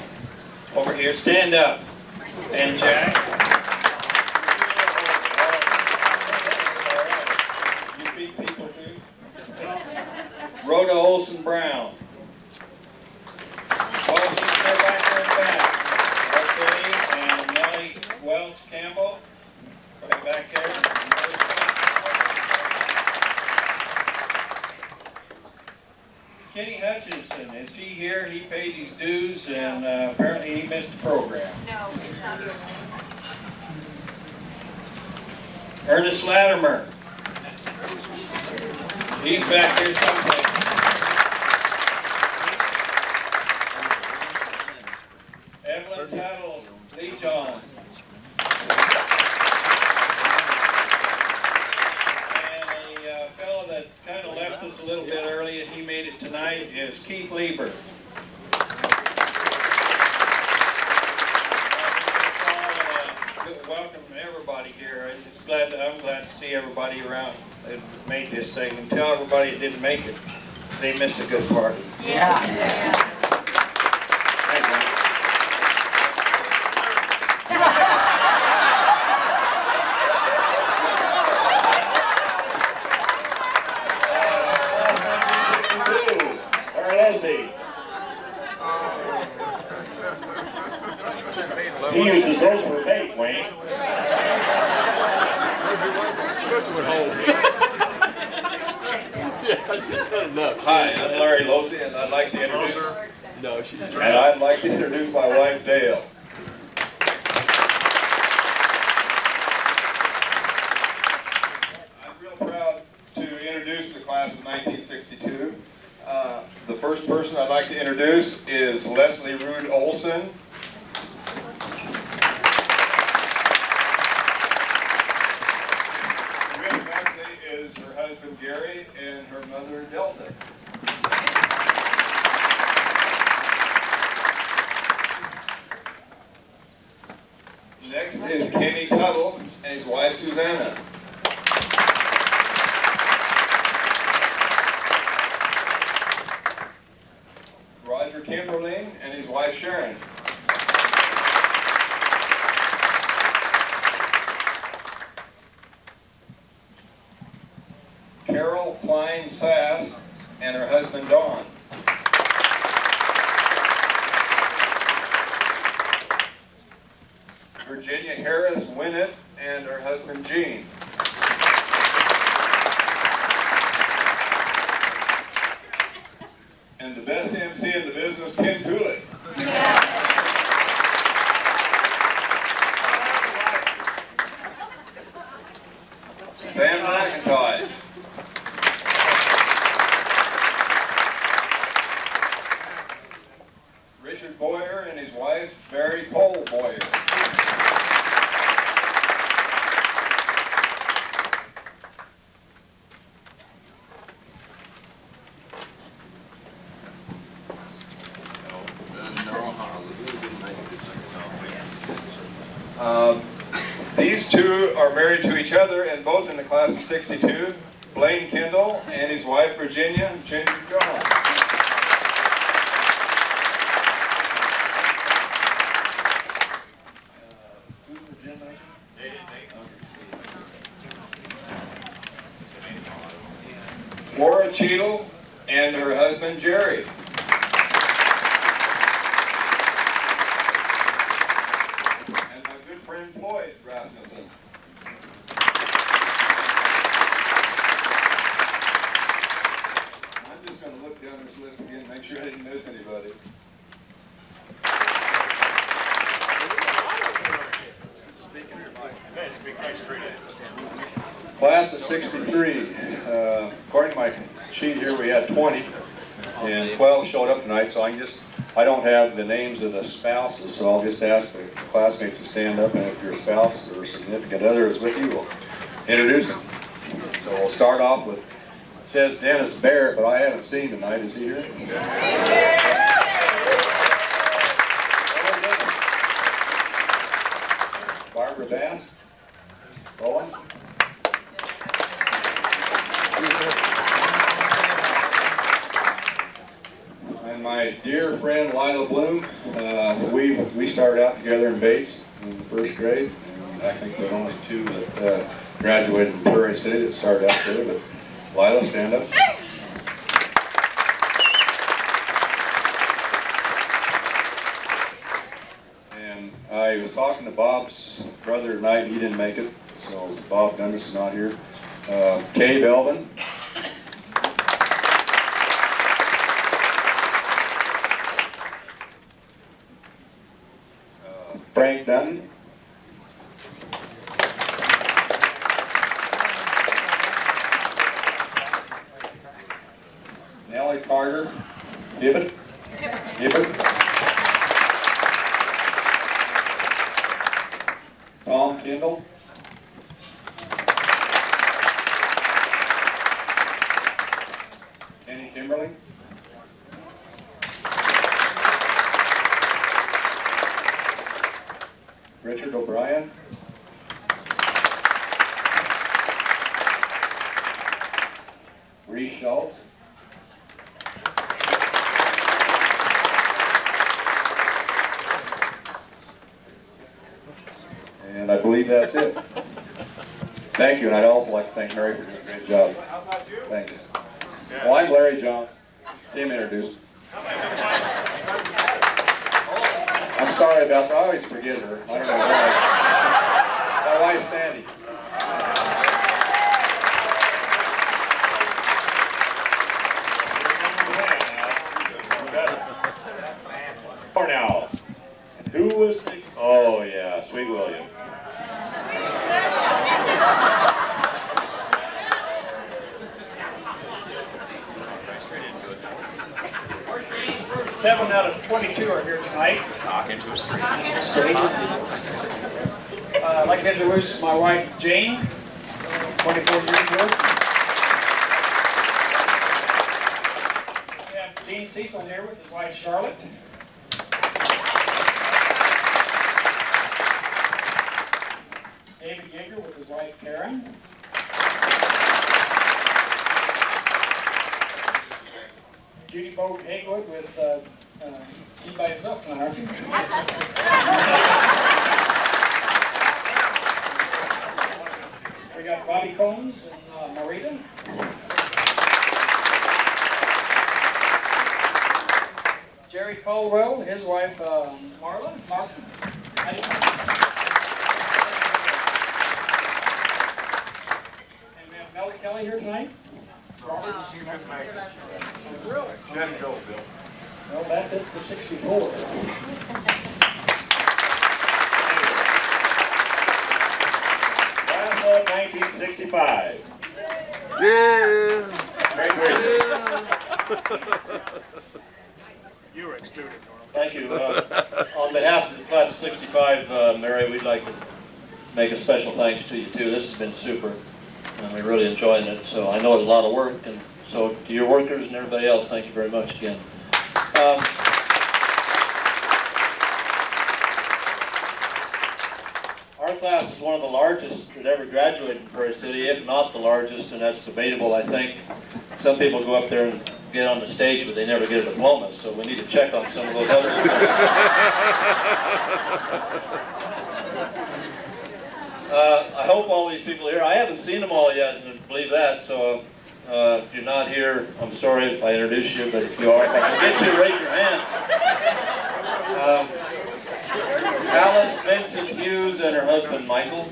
over here. Stand up. And Jack. You beat people too. Rhoda Olson Brown. And Nellie Welch Campbell, right back there. Kenny Hutchinson, is he here? He paid his dues and apparently he missed the program. No, it's not good. Ernest Latimer. He's back here someplace. Evelyn Tattle, Lee John. And a fellow that kind of left us a little bit early and he made it tonight is Keith Lieber. Welcome everybody here. I'm glad to see everybody around that made this thing. And tell everybody that didn't make it, they missed a good party. Yeah. Thank you. He uses those for bait, Wayne. Hi, I'm Larry Losey, and I'd like to introduce. And I'd like to introduce my wife, Dale. I'm real proud to introduce the class of 1962. The first person I'd like to introduce is Leslie Rude Olson. With Leslie is her husband Gary and her mother Delta. Next is Kenny Tuttle and his wife Susanna. Roger Kimberling and his wife Sharon. Carol Klein Sass and her husband Don. Virginia Harris Winnett and her husband Gene. And the best MC in the business, Ken Cooley. Sam McIntyre. Richard Boyer and his wife, Mary Cole Boyer. These two are married to each other and both in the class of 62. Blaine Kendall and his wife Virginia, Ginger John. Laura Cheadle and her husband Jerry. And my good friend Floyd Rasmussen. I'm just going to look down this list again, make sure I didn't miss anybody. Class of 63. According to my sheet here, we had 20, and 12 showed up tonight. So I I don't have the names of the spouses, so I'll just ask the classmates to stand up, and if your spouse or significant other is with you, we'll introduce them. So we'll start off with, it says Dennis Barrett, but I haven't seen tonight. Is he here? Barbara Bass? Owen? And my dear friend Lila Bloom, we started out together in Bates in the first grade. And I think we're only two that graduated from Prairie City that started out together. But Lila, stand up. And I was talking to Bob's brother tonight. He didn't make it, so Bob Dundas is not here. Kay Belvin. Frank Dunn. Nellie Carter. Gibbet. Tom Kendall. Kenny Kimberly. Richard O'Brien. Reese Schultz. And I believe that's it. Thank you, and I'd also like to thank Mary for doing a great job. Thanks. Well, I'm Larry Jones. Tim introduced. I'm sorry about that. I always forget her. I don't know why. My wife, Sandy. For now, who was the? Oh yeah, Sweet William. Seven out of 22 are here tonight. Talking to a stranger. I'd like to introduce my wife, Jane, 24 years old. We have Gene Cecil here with his wife, Charlotte. David Yeager with his wife, Karen. Judy Bogue Haywood with, he by himself tonight, aren't you? We got Bobby Combs and Marita. Jerry Caldwell, his wife, Marla. Martin. How do you know? And we have Melly Kelly here tonight. Robert. Really? Doesn't go, Bill. Well, that's it for 64. Class of 1965. Yeah. You were excluded, Norm. Thank you. On behalf of the class of 65, Mary, we'd like to make a special thanks to you too. This has been super, and we're really enjoying it. So I know it's a lot of work, and so to your workers and everybody else, thank you very much again. Our class is one of the largest that ever graduated from Prairie City, if not the largest, and that's debatable, I think. Some people go up there and get on the stage, but they never get a diploma, so we need to check on some of those others. I hope all these people are here. I haven't seen them all yet, and believe that, so if you're not here, I'm sorry if I introduce you, but if you are, if I can get you, raise your hand. Alice Vincent Hughes and her husband, Michael.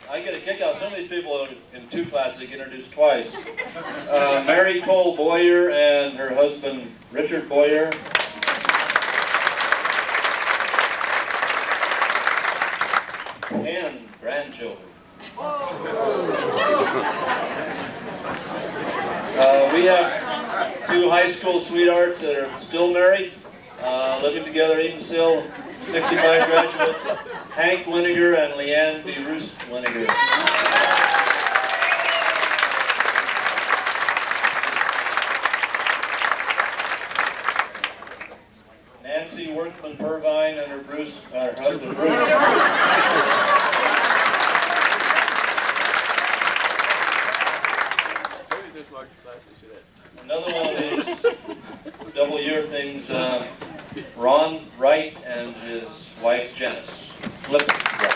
I get a kick out. Some of these people in two classes get introduced twice. Mary Cole Boyer and her husband, Richard Boyer. And grandchildren. We have two high school sweethearts that are still married, living together even still, 65 graduates, Hank Winiger and Leanne DeRoos Winiger. Nancy Workman Purvine and her husband Bruce. Another one is double year things, Ron Wright and his wife Janice. Flip Wright.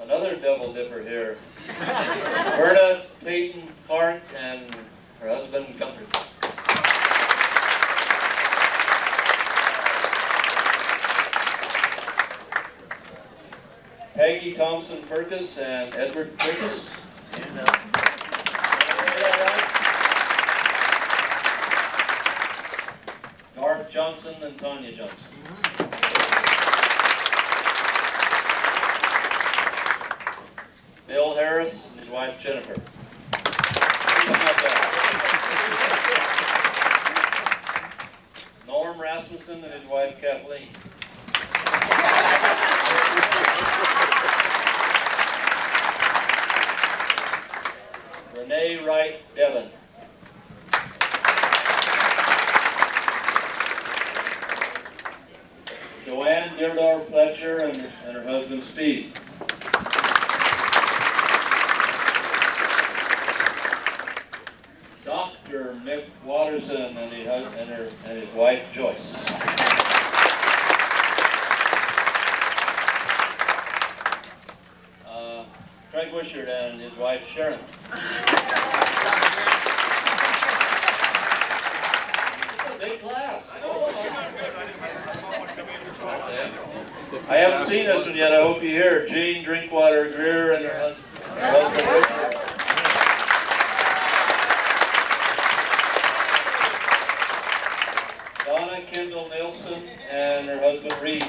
Another double dipper here. Verna Peyton Clark and her husband Gunther. Peggy Thompson Purkis and Edward Purkis. Garth Johnson and Tanya Johnson. Bill Harris and his wife Jennifer. Norm Rasmussen and his wife Kathleen. Renee Wright Devon. Joanne Deardor Fletcher and her husband Steve. Dr. Mick Watterson and his wife Joyce. Craig Wishart and his wife Sharon. Big class. I haven't seen this one yet. I hope you hear. Jane Drinkwater Greer and her husband Richard. Donna Kendall Nelson and her husband Reed.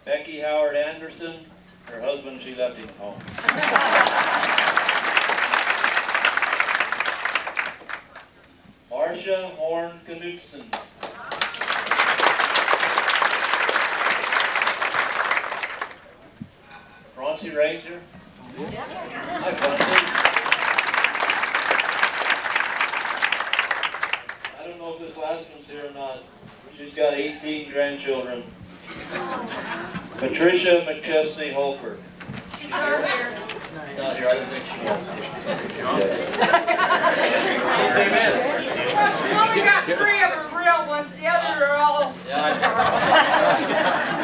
Becky Howard Anderson, her husband, she left him home. Marcia Horn Knutson. Francie Ranger. Hi, Francie. I don't know if this last one's here or not. She's got 18 grandchildren. Patricia McChesney Holford. She's not here. Not here. I don't think she wants to. Well, we got 3 of them real ones. The other are all.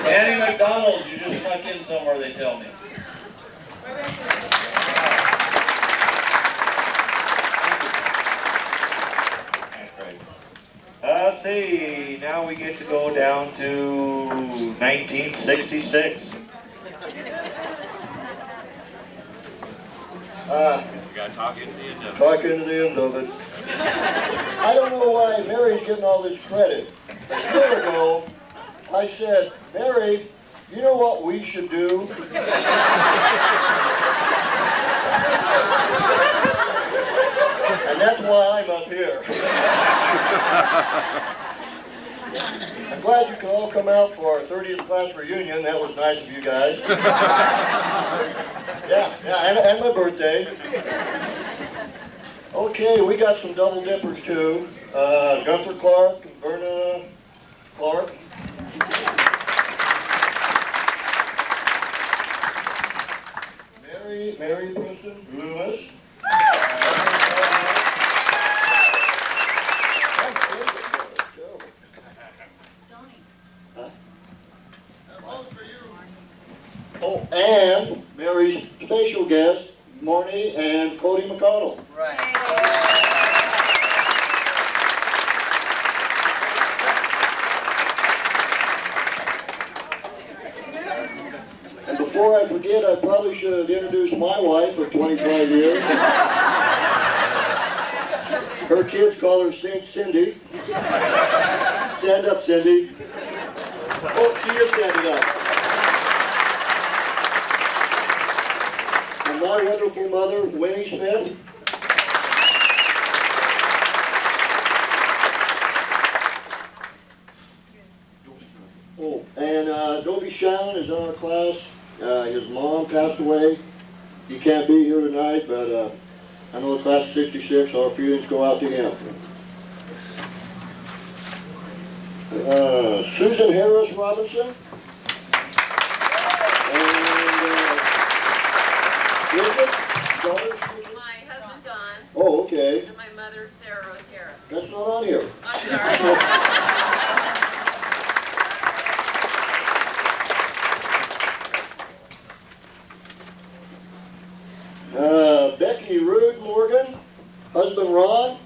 Annie McDonald, you just snuck in somewhere, they tell me. See, now we get to go down to 1966. We got to talk into the end of it. Talk into the end of it. I don't know why Mary's getting all this credit. A year ago, I said, Mary, you know what we should do? And that's why I'm up here. I'm glad you could all come out for our 30th class reunion. That was nice of you guys. Yeah, and my birthday. Okay, we got some double dippers too. Gunther Clark and Verna Clark. Mary Preston Lewis. Oh, and Mary's special guest, Morney and Cody McConnell. Right. And before I forget, I probably should introduce my wife of 25 years. Her kids call her Saint Cindy. Stand up, Cindy. Oh, she is standing up. And my wonderful mother, Winnie Smith. Oh, and Dobie Shannon is in our class. His mom passed away. He can't be here tonight, but I know it's class of 66. Our feelings go out to him. Susan Harris Robinson. And daughters? My husband Don. Oh, okay. And my mother Sarah Rose Harris. That's not on here. I'm sorry. Becky Rude Morgan, husband Ron.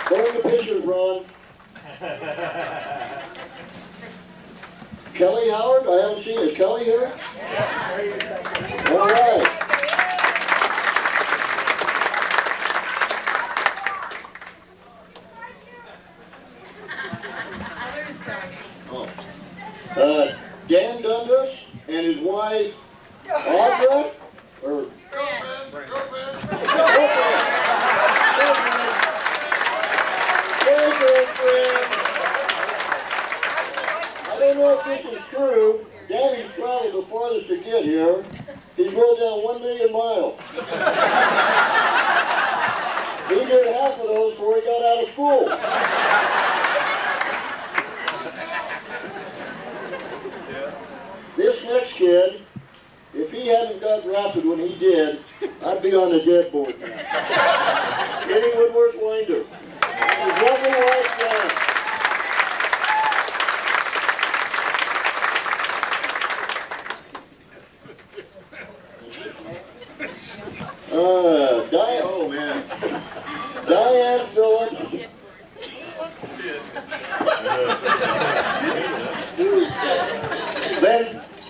Going the pictures, Ron. Kelly Howard, I haven't seen. Is Kelly here? All right. Oh. Dan Dundas and his wife Audra, or I don't know if this is true. Danny's traveled the farthest to get here. He's rode down 1 million miles. He did half of those before he got out of school. This next kid, if he hadn't got drafted when he did, I'd be on the dead board now. Kenny Woodworth Winder. His lovely wife, Jan. Oh man. Diane Phillips.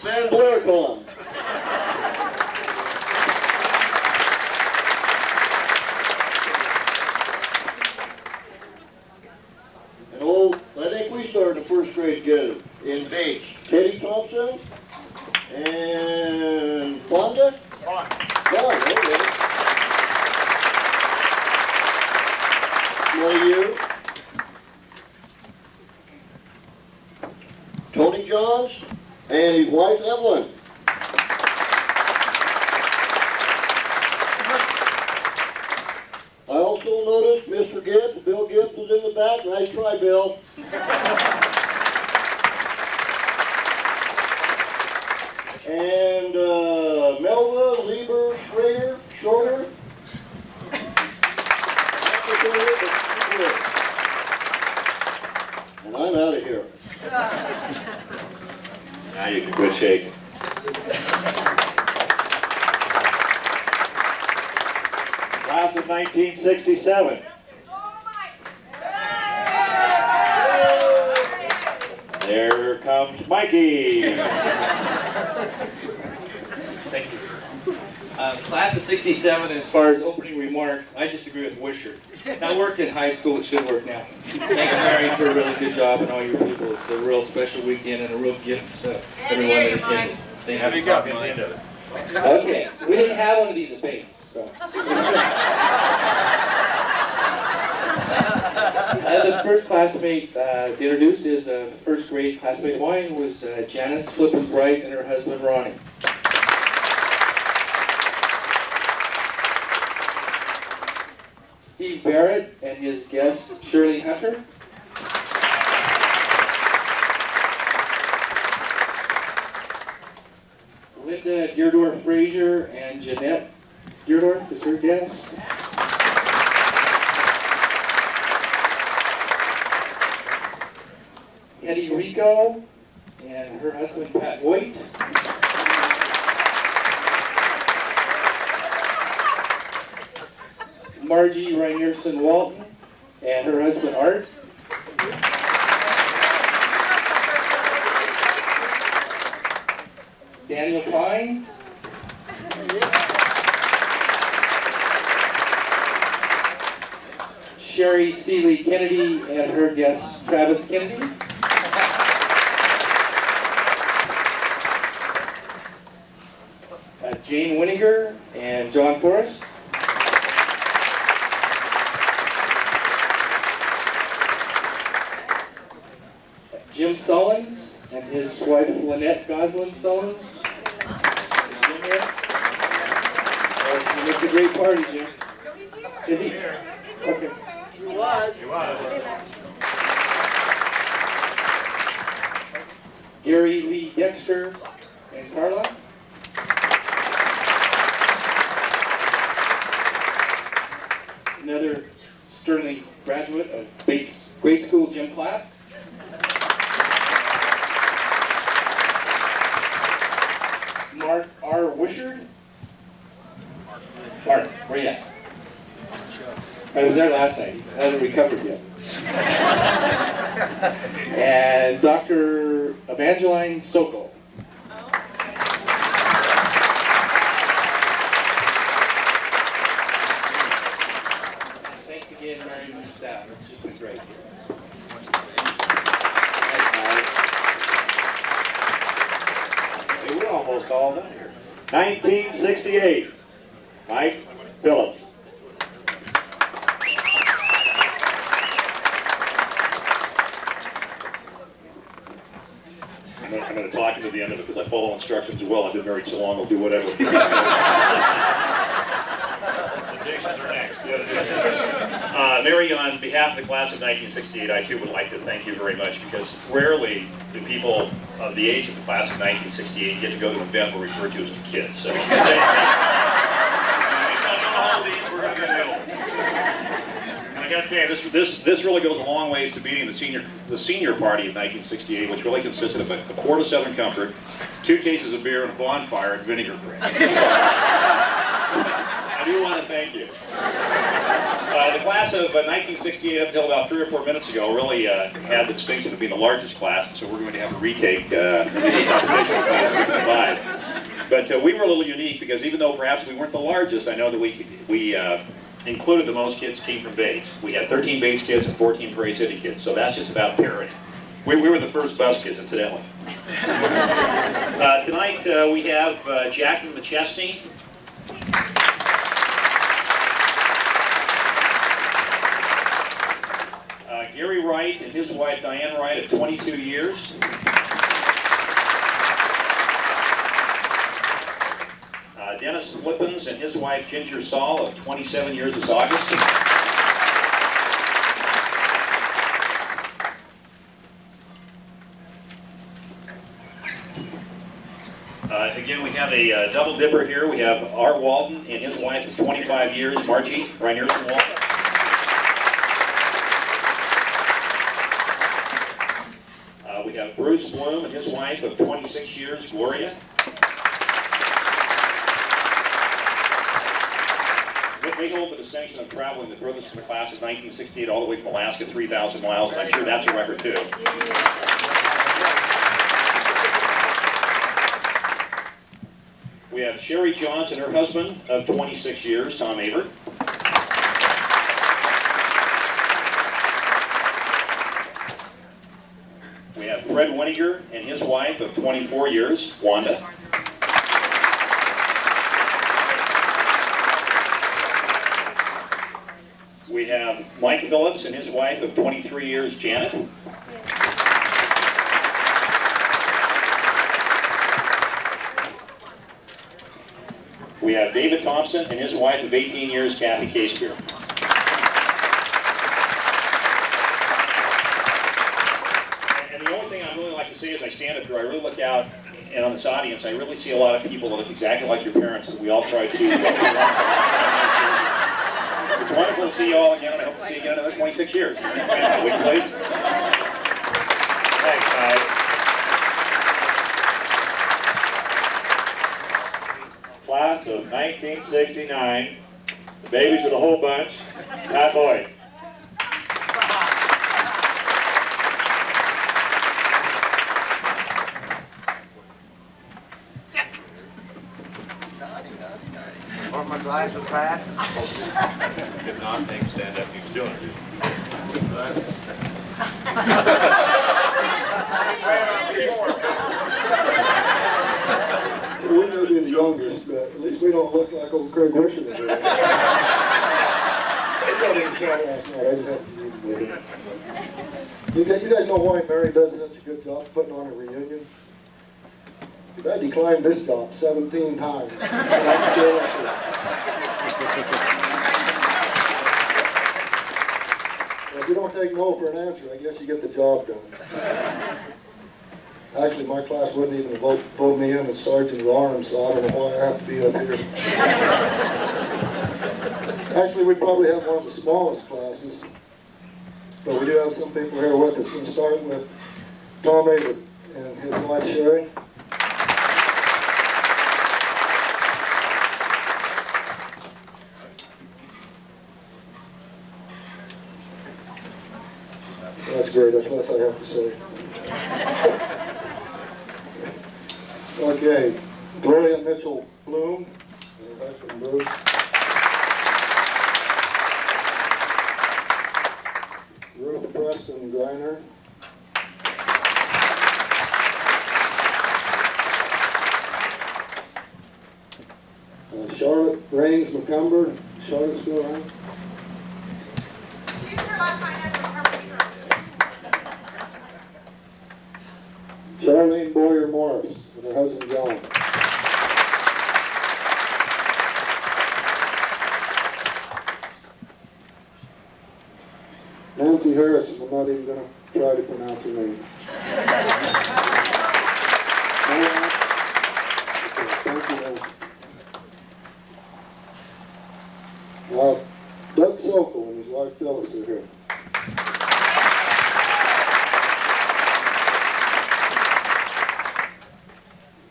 Van Blaircon. And I think we started the first grade together in Bates. Teddy Thompson and Fonda? Fonda, okay. One of you. Tony Johns and his wife Evelyn. I also noticed Mr. Gibbs, Bill Gibbs was in the back. Nice try, Bill. And Melva, Lieber, Schroeder. And I'm out of here. Now you can quit shaking. Class of 1967. There comes Mikey. Thank you. Class of 67, as far as opening remarks, I just agree with Wisher. I worked in high school, it should work now. Thanks, Mary, for a really good job and all your people. It's a real special weekend and a real gift to everyone that attended. Thank you. Have you got mine? Okay, we didn't have one of these at Bates, so. The first classmate to introduce is first grade classmate of mine was Janice Flippins Wright and her husband Ronnie. Steve Barrett and his guest Shirley Hunter. Linda Deardorff Frazier and Jeanette Deardorff is her guest. Eddie Rico and her husband Pat Hoyt. Margie Reinierson Walton and her husband Art. Daniel Klein. Sherry Seeley Kennedy and her guest Travis Kennedy. Jane Winiger and John Forrest. Jim Sullins and his wife Lynette Goslin Sullins. Jim here? You missed a great party, Jim. Is he? Okay. He was. Gary Lee Dexter and Carla. Another Sterling graduate of Bates Grade School, Jim Clapp. Mark R. Wishard. Mark, where you at? I was there last night. He hasn't recovered yet. And Dr. Evangeline Sokol. Thanks again, Mary and the staff. It's just been great. Hey, we're almost all done here. 1968, Mike Phillips. I'm going to talk into the end of it because I follow instructions well. I've been married so long, I'll do whatever. The dishes are next. Mary, on behalf of the class of 1968, I too would like to thank you very much because rarely do people of the age of the class of 1968 get to go to an event we're referred to as kids. So, we're going to get middle. And I got to tell you, this really goes a long ways to beating the senior party of 1968, which really consisted of a quart of Southern Comfort, 2 cases of beer, and a bonfire and vinegar bread. I do want to thank you. The class of 1968 up until about 3 or 4 minutes ago really had the distinction of being the largest class, and so we're going to have a retake But we were a little unique because even though perhaps we weren't the largest, I know that we included the most kids came from Bates. We had 13 Bates kids and 14 Prairie City kids, so that's just about parity. We were the first bus kids, incidentally. Tonight we have Jackie McChesney. Gary Wright and his wife Diane Wright of 22 years. Dennis Flippins and his wife Ginger Saul of 27 years this August. Again, we have a double dipper here. We have R. Walton and his wife of 25 years, Margie Reinerson Walton. We have Bruce Bloom and his wife of 26 years, Gloria. They hold the distinction of traveling the furthest from the class of 1968 all the way from Alaska, 3,000 miles, and I'm sure that's a record too. We have Sherry Johns and her husband of 26 years, Tom Avert. We have Fred Winiger and his wife of 24 years, Wanda. We have Mike Phillips and his wife of 23 years, Janet. We have David Thompson and his wife of 18 years, Kathy Casebeer. And the only thing I'd really like to say as I stand up here, I really look out and on this audience, I really see a lot of people that look exactly like your parents that we all try to It's wonderful to see you all again, and I hope to see you again in another 26 years. Would you please? Thanks, guys. Class of 1969, the babies of the whole bunch, Pat Boyd. Or my Glasses bad? If not, they can stand up, you can still interview. We may be the youngest, but at least we don't look like old Craig Wisher. They don't even count last night. I just have to use it with it. You guys know why Mary does such a good job putting on a reunion? Because I declined this job 17 times. And I'm still up here. Well, if you don't take no for an answer, I guess you get the job done. Actually, my class wouldn't even vote me in as Sergeant of Arms, so I don't know why I have to be up here. Actually, we probably have one of the smallest classes, but we do have some people here with us. We'll start with Tommy and his wife Sherry. That's great, that's less I have to say. Okay, Gloria Mitchell Bloom, and her husband Bruce. Ruth Preston Griner. Charlotte Raines McCumber. Charlotte still around? Charlene Boyer Morris and her husband John. Nancy Harris, I'm not even going to try to pronounce her name. Thank you, Nancy. Doug Sokol and his wife Phyllis are here.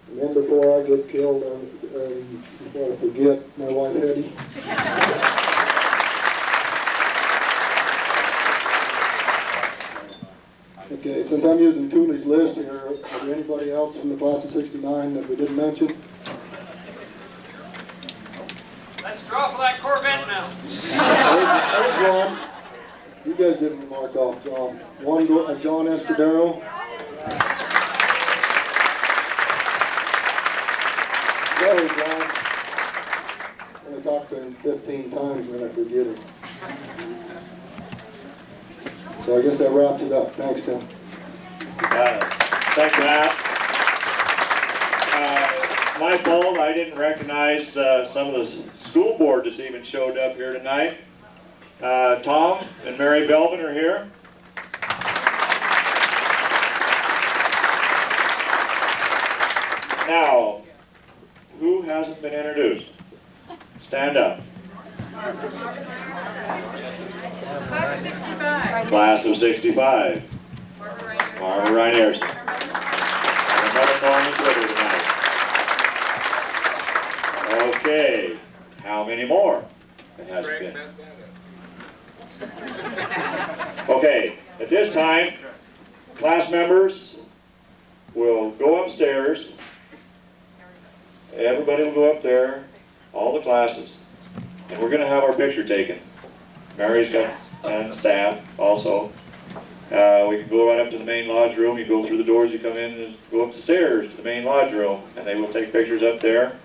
And then before I get killed, before I forget, my wife Hetty. Okay, since I'm using Cooley's list here, is there anybody else from the class of '69 that we didn't mention? Let's draw for that Corvette now. There's John. You guys didn't mark off John. John Escudero. Sorry, John. I talked to him 15 times when I forget him. So I guess that wraps it up. Thanks, Tim. Thanks, Matt. My fault, I didn't recognize some of the school board that's even showed up here tonight. Tom and Mary Belvin are here. Now, who hasn't been introduced? Stand up. Class of 65. Class of 65. Barbara Reiners. Another Norman Twitter tonight. Okay, how many more? It has been. Okay, at this time, class members will go upstairs. Everybody will go up there, all the classes, and we're going to have our picture taken. Mary's got and staff also. We can go right up to the main lodge room. You go through the doors, you come in and go up the stairs to the main lodge room, and they will take pictures up there.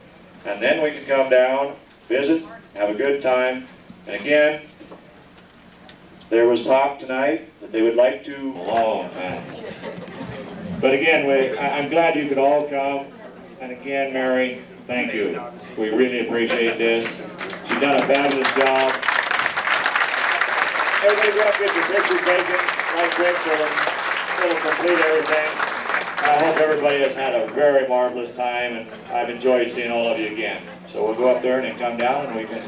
And then we can come down, visit, have a good time. And again, there was talk tonight that they would like to long time. But again, I'm glad you could all come. And again, Mary, thank you. We really appreciate this. She's done a fabulous job. Everybody go up, get your picture taken, like Rick, it'll complete everything. I hope everybody has had a very marvelous time, and I've enjoyed seeing all of you again. So we'll go up there and then come down and we can...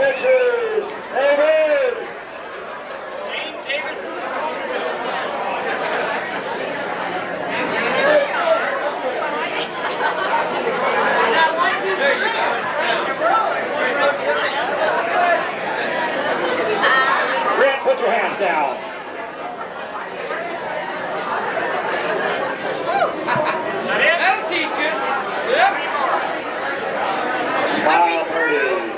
pictures. David. Brent, put your hands down. That'll teach you. Yep. Smile, pretty.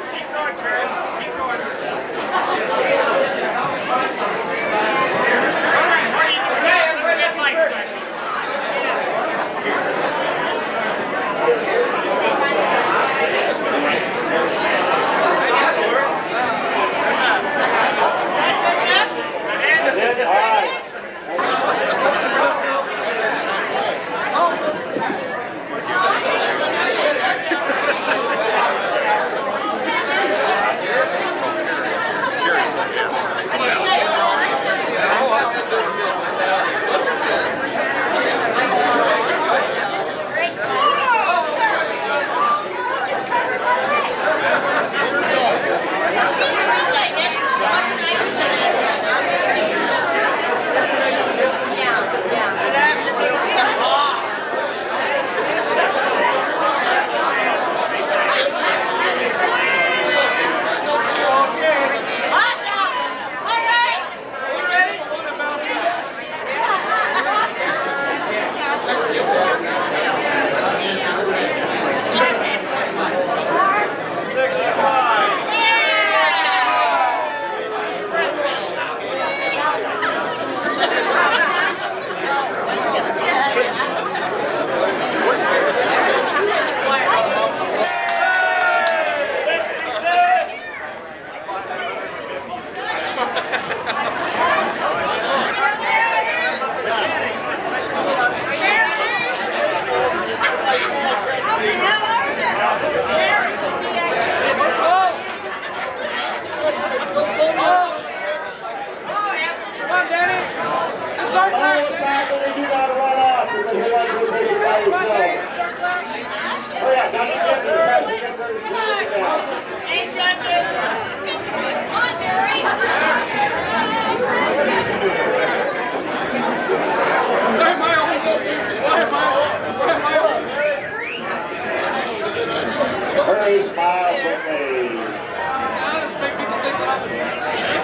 Hurry, smile quickly.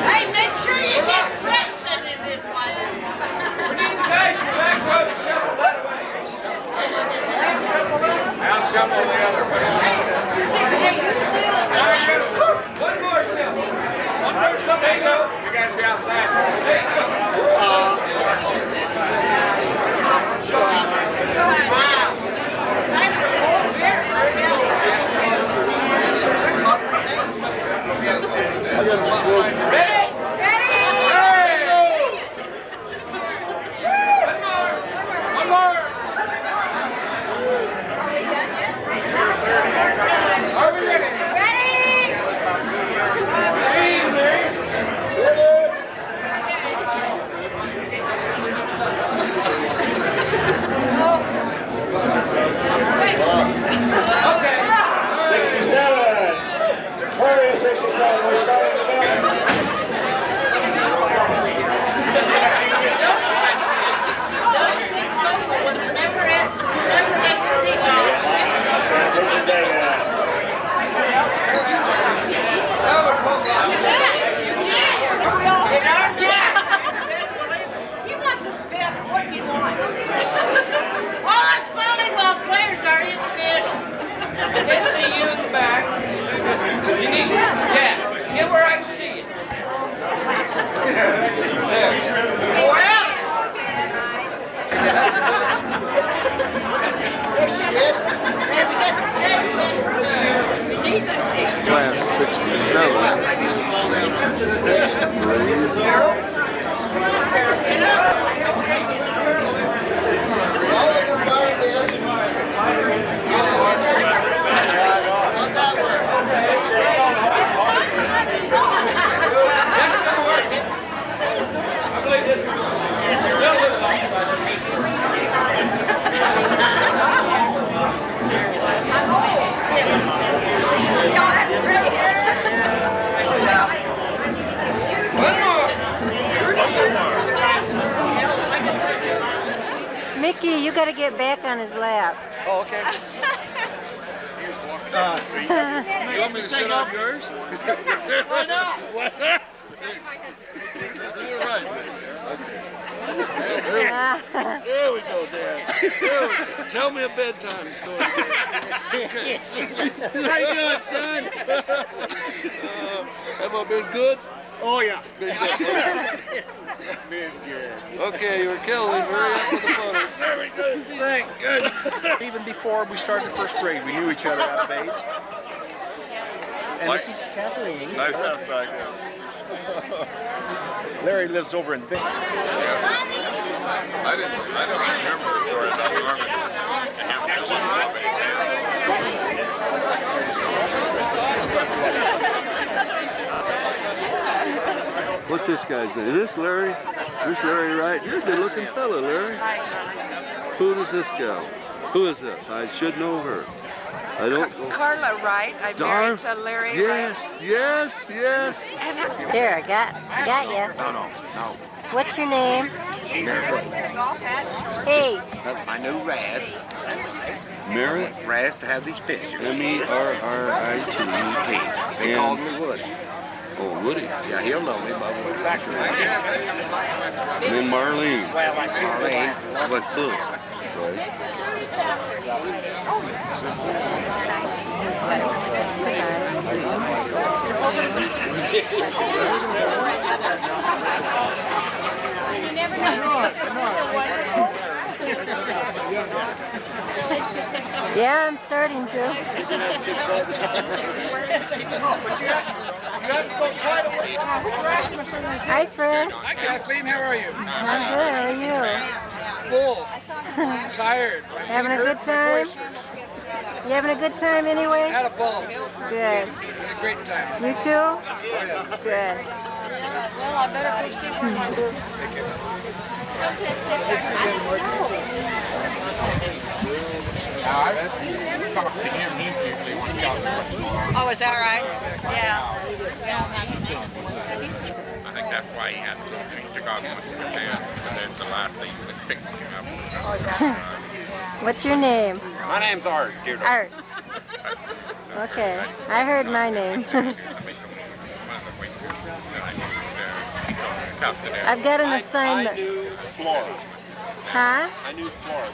Hey, make sure you get Preston in this one. We need the guys from back row to shuffle that way. I'll shuffle the other way. One more shuffle. One more shuffle. There you go. You guys be outside. There you go. Class 67. got to get back on his lap. Oh, okay. You want me to sit on yours? Why not? Why not? You're right. There we go, Dad. There we go. Tell me a bedtime story. How you doing, son? Have I been good? Oh, yeah. Been good. Been good. Okay, you're killing me. Hurry up with the photos. Very good. Thank goodness. Even before we started first grade, we knew each other out of AIDS. And this is Kathleen. Nice to have back there. Larry lives over in Vic. I don't remember the story about Norman. What's this guy's name? Is this Larry? This Larry Wright? You're a good-looking fella, Larry. Who does this go? Who is this? I should know her. I don't know. Carla Wright. I'm married to Larry Yes, yes, yes. There, I got you. No. What's your name? Merritt. Hey. That's my new Raz. Merritt? Raz to have these pictures. M-E-R-R-I-T-E. They called me Woody. Oh, Woody. Yeah, he'll know me by Woody. And then Marlene. Marlene was blue. You never know. Yeah, I'm starting to. Hi, Fred. Hi, Kathleen. How are you? I'm good. How are you? Full. Tired. Having a good time? You having a good time anyway? Had a ball. Good. Had a great time. You too? Good. Well, I better go see where my I talk to him usually when he got Oh, is that right? Yeah. I think that's why he had to go to Chicago with Japan, and then the last thing was fixing up. What's your name? My name's Art. Art. Okay. I heard my name. I've got an assignment. I knew Flora. Huh? I knew Flora.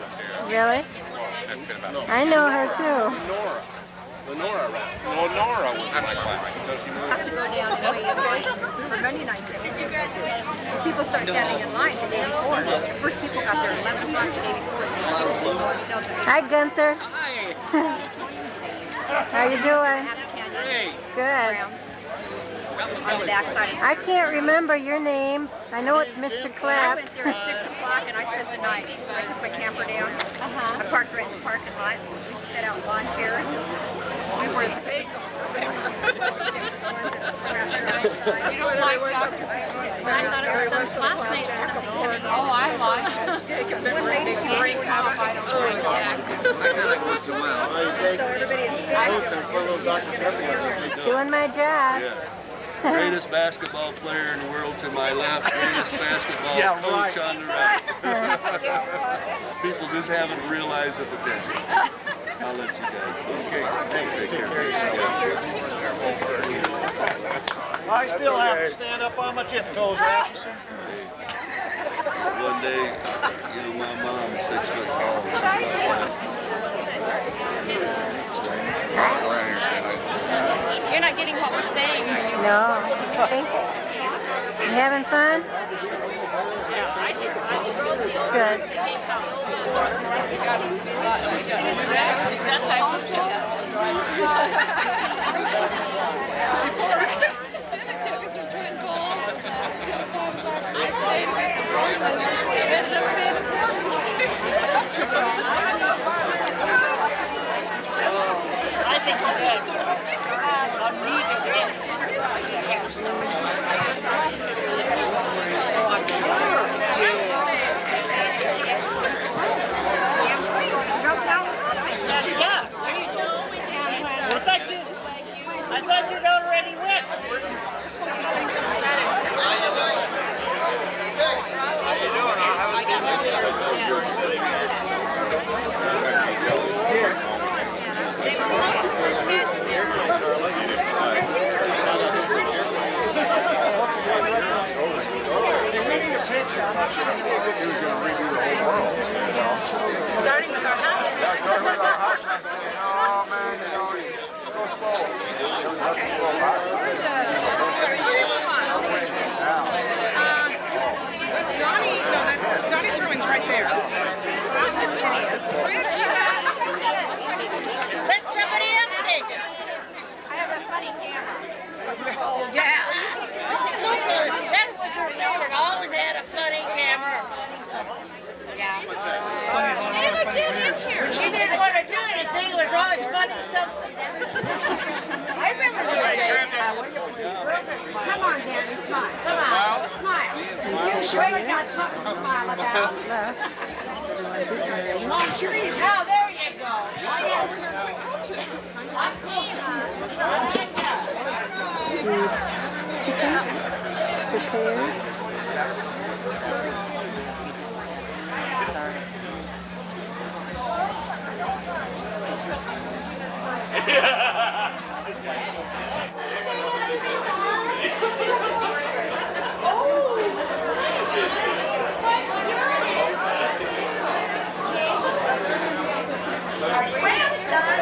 Really? I know her too. Lenora was in my class until she moved. For Monday night. People start standing in line the day before. The first people got there at 11 o'clock the day before. Hi, Gunther. How you doing? Good. On the backside. I can't remember your name. I know it's Mr. I Clapp. went there at 6 o'clock and I spent the night. I took my camper down. I parked right in the parking lot. We set out lawn chairs. We were the big. You don't like Dr. I thought it was some classmate or something. Oh, I like it. One lady she bring up. I don't know. So everybody is Doing my job. Greatest basketball player in the world to my left, greatest basketball coach on the right. People just haven't realized the potential. I'll let you guys go. Okay, take care of yourself. I still have to stand up on my tiptoes, Rasmussen. One day, you know, my mom is 6 foot tall. You're not getting what we're saying, are you? No. Thanks. You having fun? Good. I think he does. I thought you'd already went. I remember this day. Come on, Danny, smile. Come on, smile. You surely got something to smile about. Now, there you go. I'm Chicken prepared. Our grandson,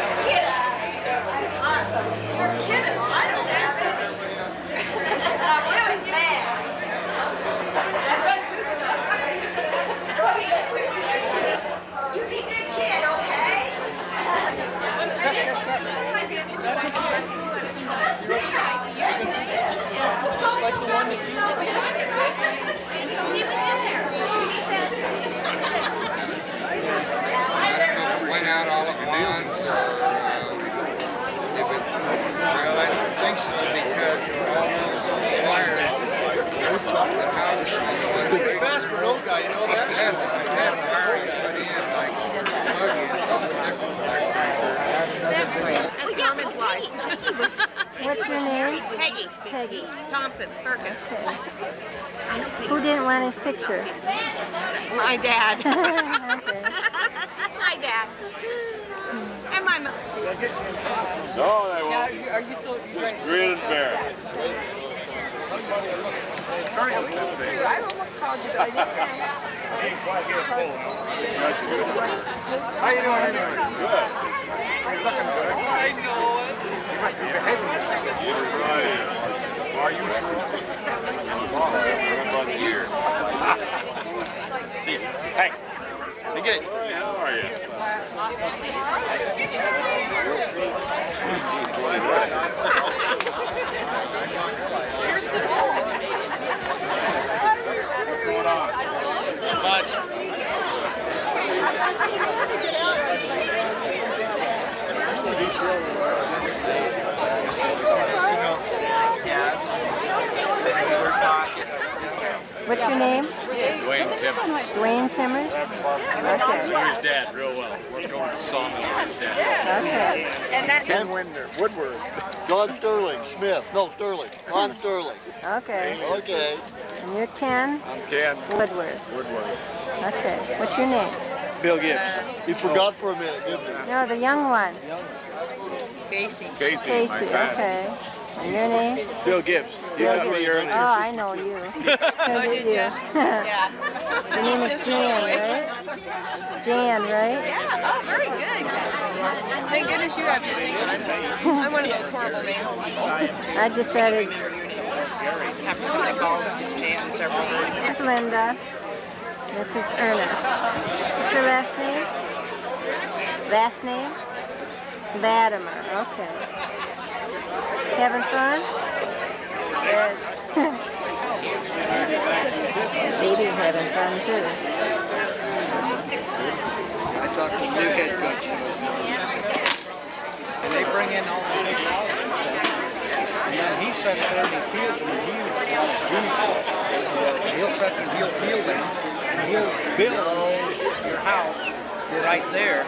awesome. You're kidding. I don't know. I'm really mad. You be a good kid, okay? That's okay. Just like the one that you went out all at once, or if it, well, I don't think so, because all those wires, the house, Pretty fast for an old guy, you know that? had wiring put in, like buggy and something different. That's Norman's wife. What's your name? Peggy. Peggy. Thompson, Perkins. Okay. Who didn't want his picture? My dad. Okay. My dad. And my mother. No, they won't. Are you still? Just grin and bear. I almost called you, but I didn't. How you doing anyway? Good. You're looking good. I know it. You must be behaving yourself. Yes, I am. Are you sure? About a year. See you. Thanks. Be good. Hey, how are you? What's going on? Not much. What's your name? Dwayne Timmons. Dwayne Timmers? Okay. Knew his dad real well. We're going to sawmill with his dad. Okay. And that Ken Woodward. John Sterling, Smith. No, Sterling. Ron Sterling. Okay. Okay. And you're Ken I'm Ken Woodward. Woodward. Okay. What's your name? Bill Gibbs. You forgot for a minute, didn't you? No, the young one. Casey. Casey, Casey. my son. Okay. And your name? Bill Gibbs. You Bill got me Gibbs. earlier. Oh, I know you. Oh, did you? Yeah. Your name is Jan, right? Jan, right? Yeah. Oh, very good. Thank goodness you have your thing on. I'm one of those horrible names people. I decided. After somebody called Jan several times. This is Linda. This is Ernest. What's your last name? Last name? Latimer. Okay. Having fun? Good. Baby's having fun too. I talked to the new head coach. And they bring in all the big houses. And then he sits there and he feels them. And he'll sit and he'll feel them. And he'll build your house right there.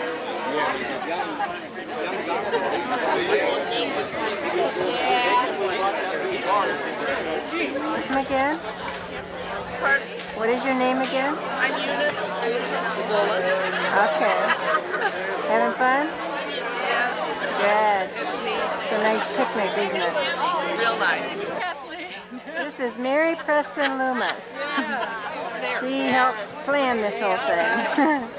Come again? What is your name again? I'm Eunice. Okay. Having fun? Good. It's a nice picnic, isn't it? Real nice. This is Mary Preston Loomis. She helped plan this whole thing.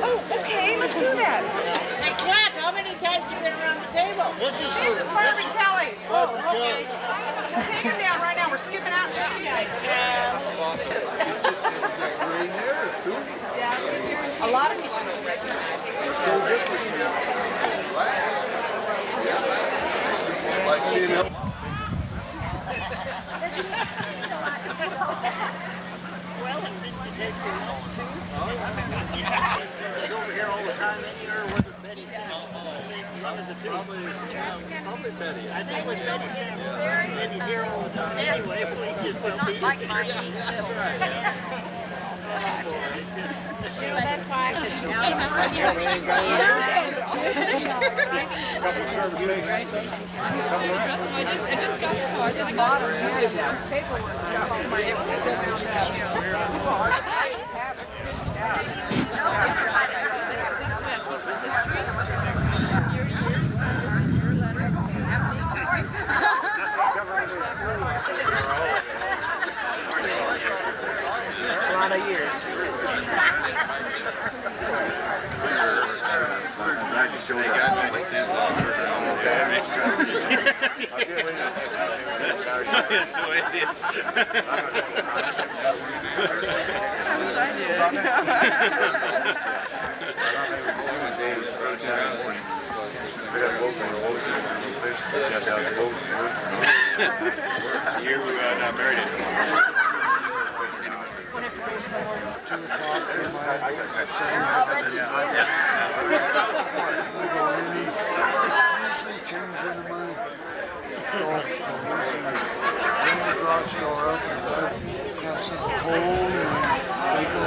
Oh, okay, let's do that. Hey, clap. How many times have you been around the table? This is Barbie Kelly. Barbara Kelly. Take him down right now. We're skipping out. A lot of people don't recognize it. Like seeing him. He's over here all the time. I think with Betty Sanders, and he's here all the time anyway, but he just will be. Like my That's right. That's why I can A lot of years. That's the way it is. Here we are not married anymore. Have some cold and they go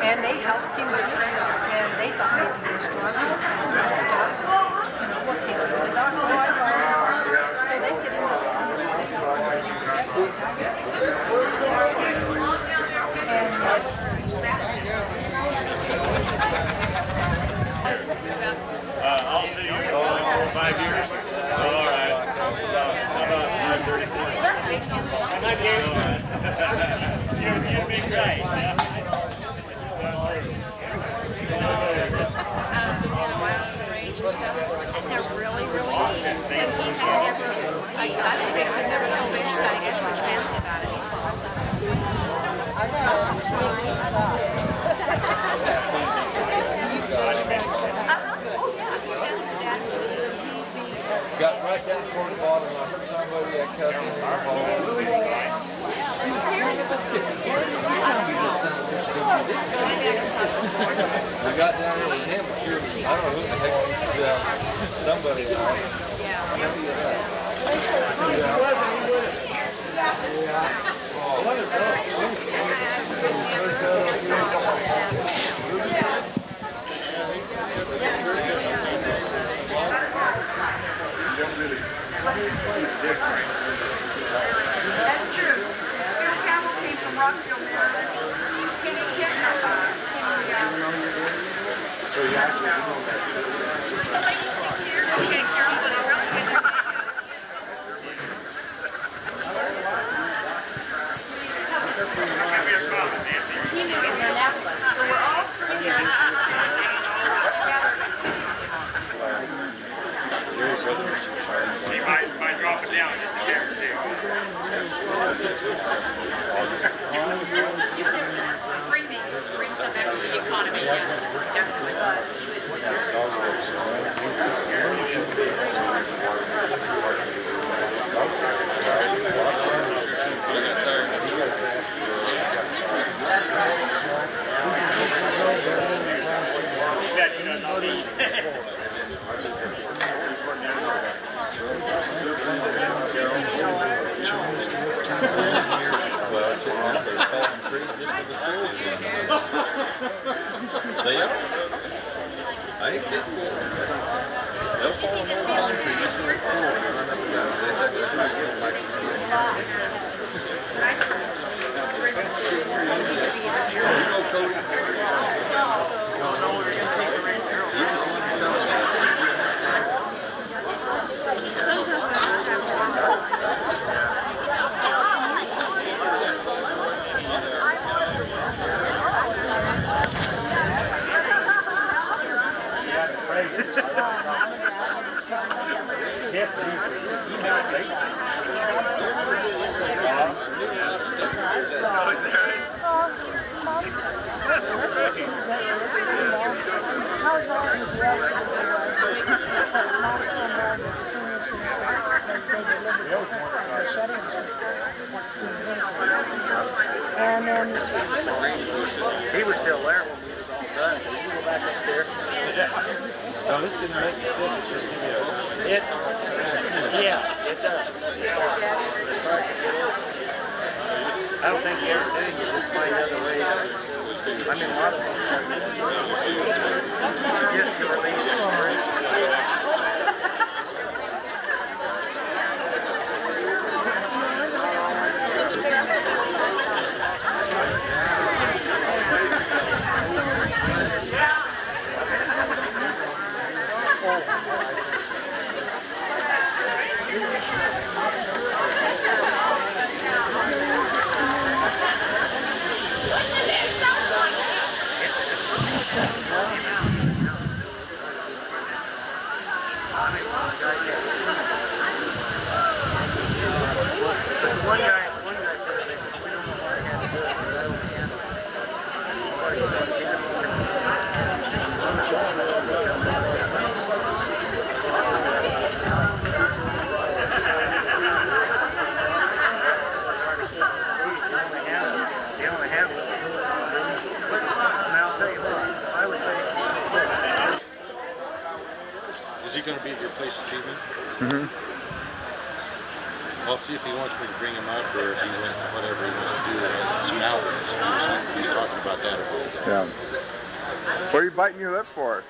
And they helped him with it, and they thought maybe he was drunk. You know, we'll take him to the doctor. So they get him I'll see you in 4 or 5 years. All right. How about 5:30? You'd be great. They're really, really good. And he had never, I think I've never told anybody in my family about it. Got right down toward the bottom. I heard somebody that cut in the hall. We got down there with him, but sure, I don't know who the heck he was. Somebody. That's true. Bill Campbell came from Rockville, Maryland. Kenny Kittner Okay, Carol, but I really He lives in Minneapolis, so we're all three here. You might drop it down just a hair or two. Bring some back to the economy. Definitely. They are. I ain't kidding. They'll fall in the pine tree just so it's cool. They said they're trying to get like to see it. You know, Cody. No, we're going to take the rent there. You just want to tell us Yeah, And then He was still there when we was all done, so you can go back up there. No, this didn't make me sick, it just gave me a... Yeah, it does. It's hard to get over. I don't think everything you just find other ways. I mean, a lot of things just to relieve the stress. Is he going to be at your place this evening? Mm-hmm. I'll see if he wants me to bring him up or if he whatever he wants to do. Some albums. He's talking about that a little bit. Yeah. What are you biting your lip for?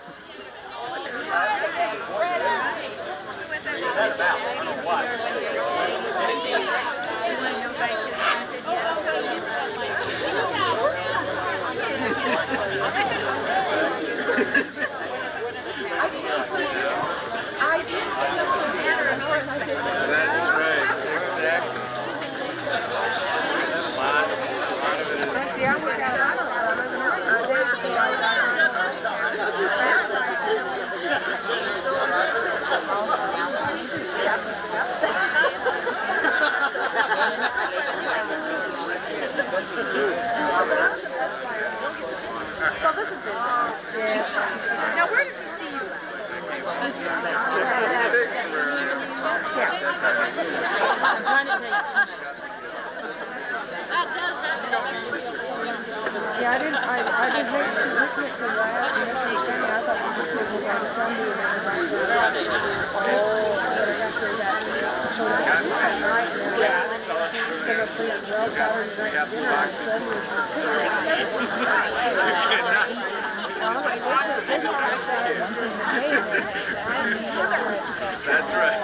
That's right, exactly. So this is it. Yeah. Now where did we see you? I'm trying to tell you too much. Yeah, I didn't hear you listen to that and misunderstanding. I thought you just it was on Sunday and it was on Saturday. Oh, but I got to that night and because I played it well Saturday night for dinner and Sunday was my picnic. That's right.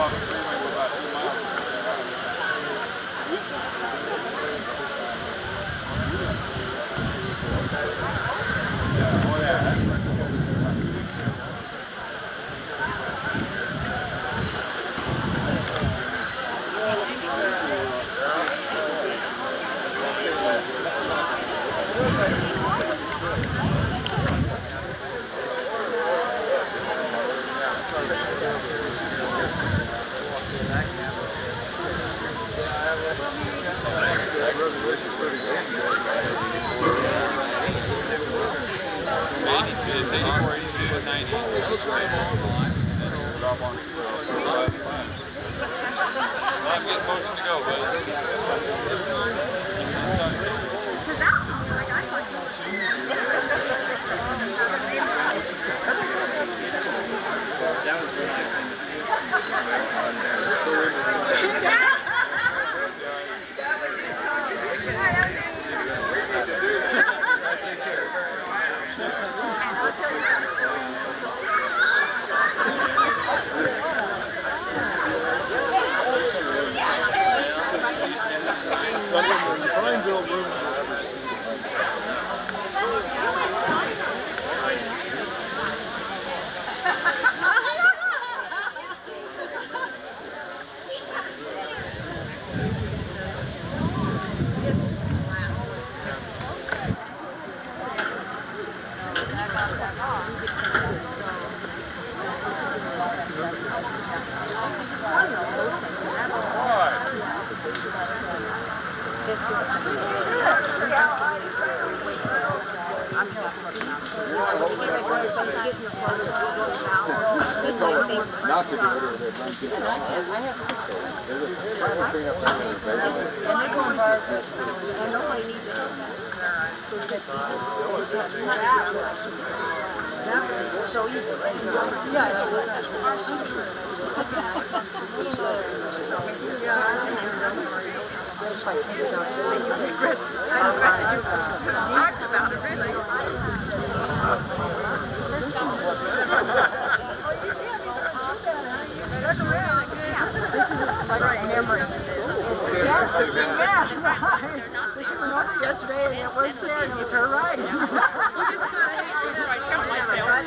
off the freeway, we're about 2 miles from not to do it or they're done to Yesterday, and it was there, and it was her ride. I try to tell her.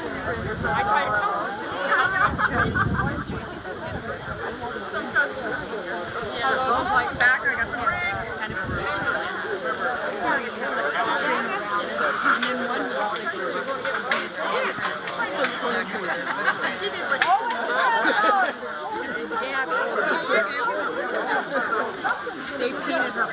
Someone's like back, I got the ring. And then one walk, just to go get they painted her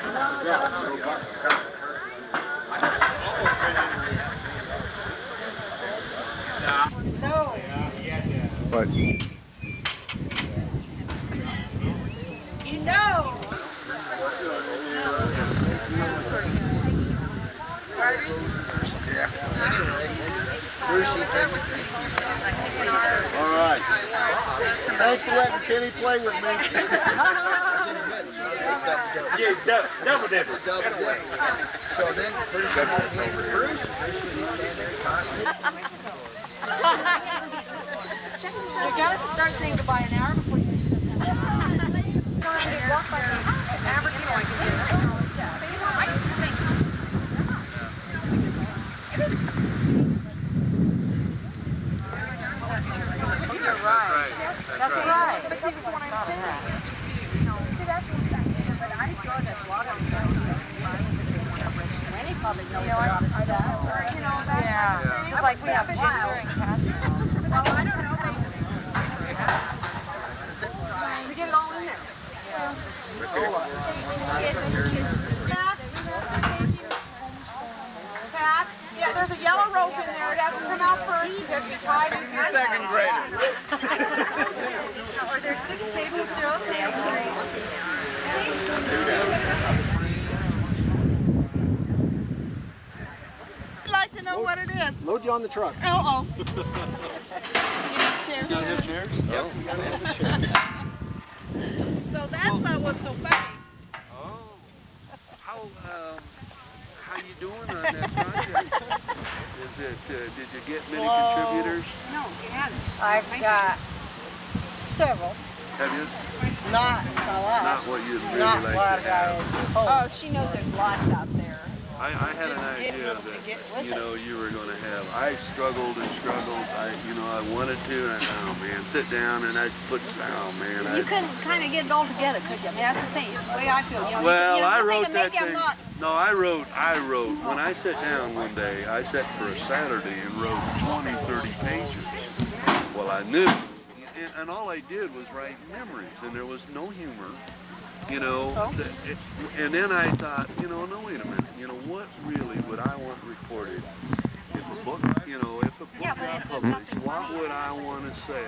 No. What? You know. All right. Thanks for letting Kenny play with me. Yeah, double dipper. So then, pretty soon I'll hand with Bruce. You gotta start saying goodbye an hour before you walk by the average, you know, I can get it. You're right. That's right. But see, this is what I'm saying. See, that's what but I'm sure that a lot of any public knows they're out of stuff. You know, that's just like we have ginger and cashew. Well, I don't know. To get it all in there. Pat, yeah, there's a yellow rope in there. It has to come out first. It has to be tied. You're second grader. Are there 6 tables still? I'd like to know what it is. Load you on the truck. Uh-oh. You gotta have chairs? Yep, you gotta have the chairs. So that's not what's so funny. Oh, how you doing on that project? Is it? Did you get many contributors? No, she hadn't. I've got several. Have you? Not a lot. Not what you'd really Not like what to have. Oh, she knows there's lots out there. I had an idea that, you know, you were going to have. I struggled and struggled. I wanted to, and oh man, sit down and I put, oh man. You couldn't kind of get it all together, could you? I mean, that's the same way I feel. You know, Well, you I think wrote that that maybe I'm thing. not. No, I wrote. When I sat down one day, I sat for a Saturday and wrote 20, 30 pages. Well, I knew, and all I did was write memories, and there was no humor. You know, and then I thought, you know, no, wait a minute. You know, what really would I want recorded? If a book, you know, if a book got published, what would I want to say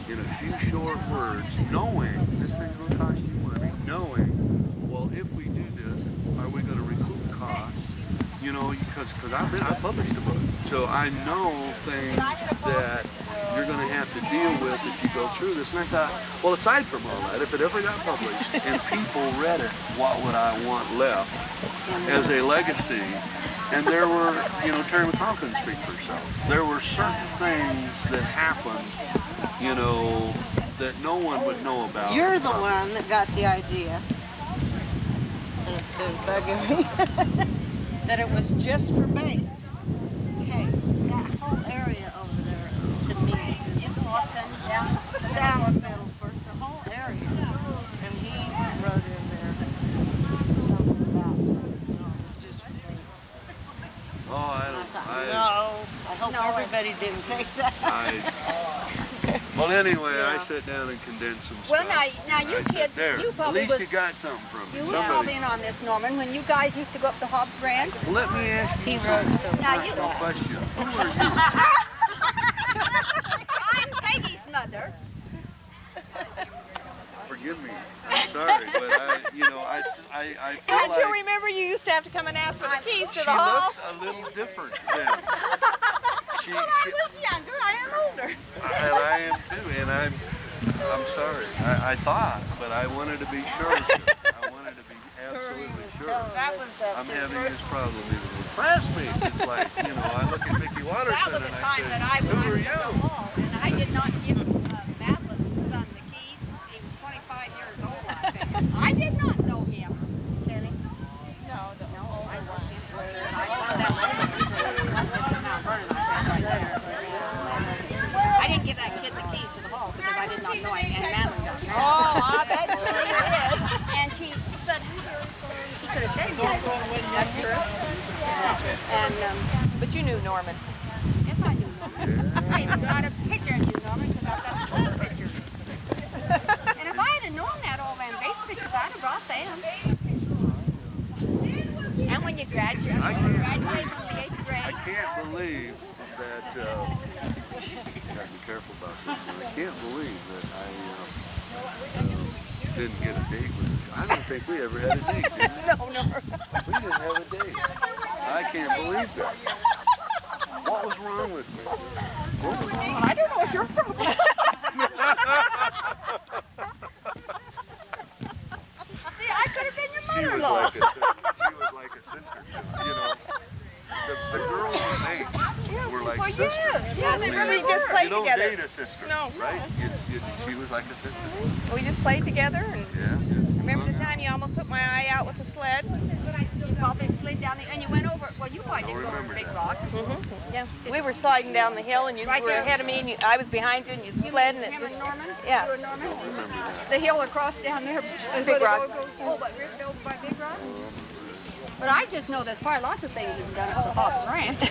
in a few short words, knowing this thing's going to cost you money, knowing, well, if we do this, are we going to recoup costs? You know, because I published a book, so I know things that you're going to have to deal with if you go through this. And I thought, well, aside from all that, if it ever got published and people read it, what would I want left as a legacy? And there were, you know, Terry McCall can speak for herself. There were certain things that happened, you know, that no one would know about. You're the one that got the idea. And it's been bugging me. That it was just for banks. Hey, that whole area over there, to me, It's Austin, down Middleford, the whole area. And he wrote in there something about, you know, it was just for banks. Oh, I don't. I hope everybody didn't take that. Well, anyway, I sat down and condensed some Well, stuff. now you kids, There, you probably at least was, you got something from me. you were probably in on this, Norman, when you guys used to go up to Hobbs Ranch. Well, let me ask you a Now you. personal question. Who are you? I'm Peggy's mother. Forgive me. I'm sorry, but I feel Don't you like remember you used to have to come and ask for the keys to she the hall? looks a little different then. Well, I was younger. I am older. And I am too, and I'm sorry. I thought, but I wanted to be sure. I wanted to be absolutely sure. I'm having this problem even with classmates. It's like, you know, I look at Mickey Watterson and I say, who are you? And I did not give Madeline's son the keys. He was 25 years old, I think. I did not know him. Kenny? No, I don't. I didn't give that kid the keys to the hall because I did not know him, and Madeline got mad. Oh, I bet she did. And she said, he could have said that. That's true. And, but you knew Norman. yes, I knew Norman. I even got a picture of you, Norman, because I've got some pictures. And if I had known that, all them base pictures, I'd have brought them. And when you graduate from the 8th grade. I can't believe that, gotta be careful about this one. I can't believe that I didn't get a date with this. I don't think we ever had a date, did we? No. We didn't have a date. I can't believe that. What was wrong with me? What was wrong? I don't know what's your problem. See, I could have been your She was mother-in-law. like a sister to me, you know. The girls in age were like sisters. Yes, we really just played you don't together. date a sister, No. right? She was like a sister. We just played together. And Yeah. remember the time you almost put my eye out with the sled? You probably slid down the, and you went over, well, you probably didn't go over Big Rock. Yeah. We were sliding down the hill, and you Right were there. ahead of me, and I was behind you, and you sled, and it Him just... and Norman? Yeah. You and Norman? The hill across down there. Big Rock. Oh, but over by Big Rock? But I just know there's probably lots of things you've done at the Hobbs Ranch.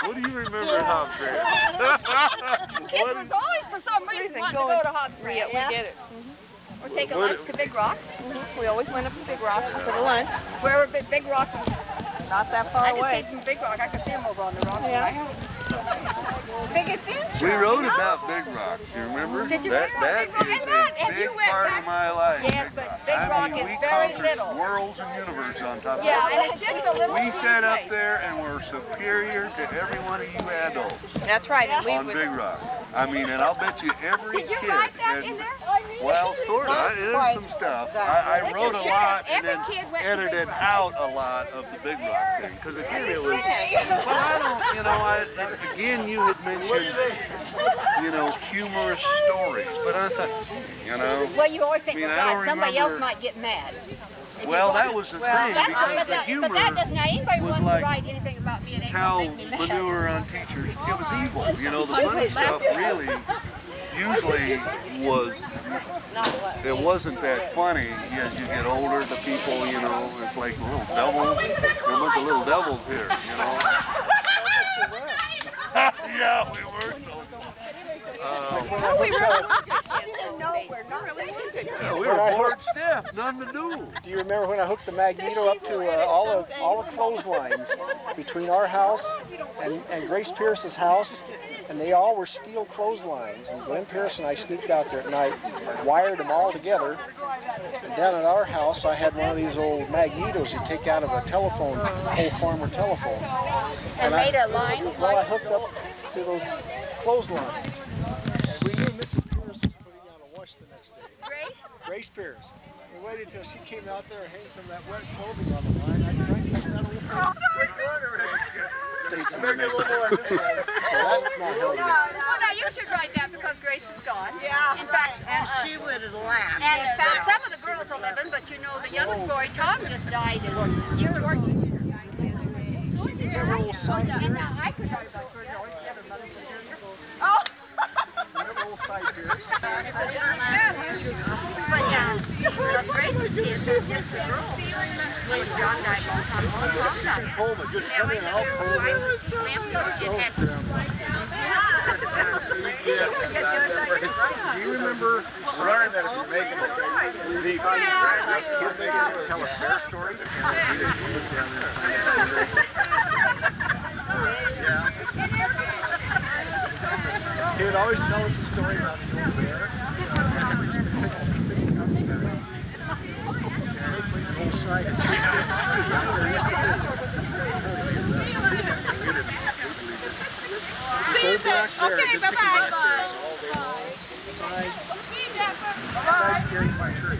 What do you remember at Hobbs Ranch? Kids was always, for some reason, wanting to go to Hobbs Ranch. We did it. Or take a lunch to Big Rocks. We always went up to Big Rock for the lunch. Wherever Big Rock was. Not that far I away. could see from Big Rock. I could see him over on the rock by my house. Big adventure. We wrote about Big Rock. Do you remember? Did you that write about Big Rock? is a big part of my life. Yes, but Big Rock is very little. Worlds and universe on top of Yeah, it. and it's just a little We sat up place. there and were superior to every one of you adults. That's right. And we on would... Big Rock. I mean, and I'll bet you every Did you kid. write that and, in there? Well, sort of. There's some stuff. stuff. Exactly. I wrote a lot and then Every kid went to edited Big Rock. out a lot of the Big Rock thing. Because again, it was, but I don't, you know, again, you had mentioned, you know, humorous stories. But I thought, you know. Well, you always think, I mean, well, I God, don't somebody else remember- might get mad. Well, that was the thing, because the humor but that doesn't, now anybody was wants like to write anything about me, it ain't cow gonna make me mad. manure on teachers. It was evil. You know, the funny stuff really usually was, it wasn't that funny. As you get older, the people, you know, it's like little devils. There are a bunch of little devils here, you know. Yeah, we were so. We really Yeah, we were bored stiff, nothing to do. Do you remember when I hooked the magneto up to all the clotheslines between our house and Grace Pierce's house, and they all were steel clotheslines. And Glenn Pierce and I sneaked out there at night, wired them all together. And down at our house, I had one of these old magnetos you take out of a telephone, old farmer telephone. And made a line? Well, I hooked up to those clotheslines. And we knew Mrs. Pierce was putting out a wash the next day. Grace? Grace Pierce. We waited till she came out there and hanged some of that wet clothing on the line. I tried to get that old dates in the mix. So that's not held against us. Well, now you should write that because Grace is gone. Yeah. In fact, And she would have laughed. and some of the girls are living, but you know the youngest boy, Tom, just died. And you were and now I could write about her. Oh. Old side Pierce. But now, Grace's kids are just the girls. When John died a long time ago, Tom died. Coleman, just come in, I'll pull Do you remember learning that if you make a mistake, these kids can tell us their stories? He would always tell us a story about the old bear. Just picking up berries. The whole side and chased it in the tree. I never used to this old black bear. Okay, bye-bye. Side scared my tree.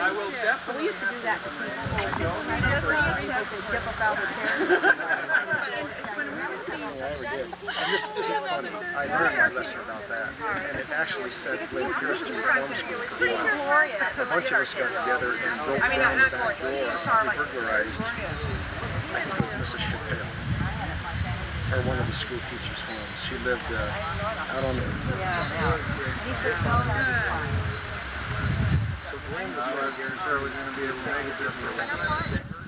I will definitely. We used to do that to people. Dip up out of And this isn't funny. I learned my lesson about that. And it actually said Glenn Pierce to reform school for a while. A bunch of us got together and broke down the back door and burglarized, I think it was Mrs. Chappelle, or one of the school teachers' homes. She lived out on the... So Glenn was there was going to be able to make a difference.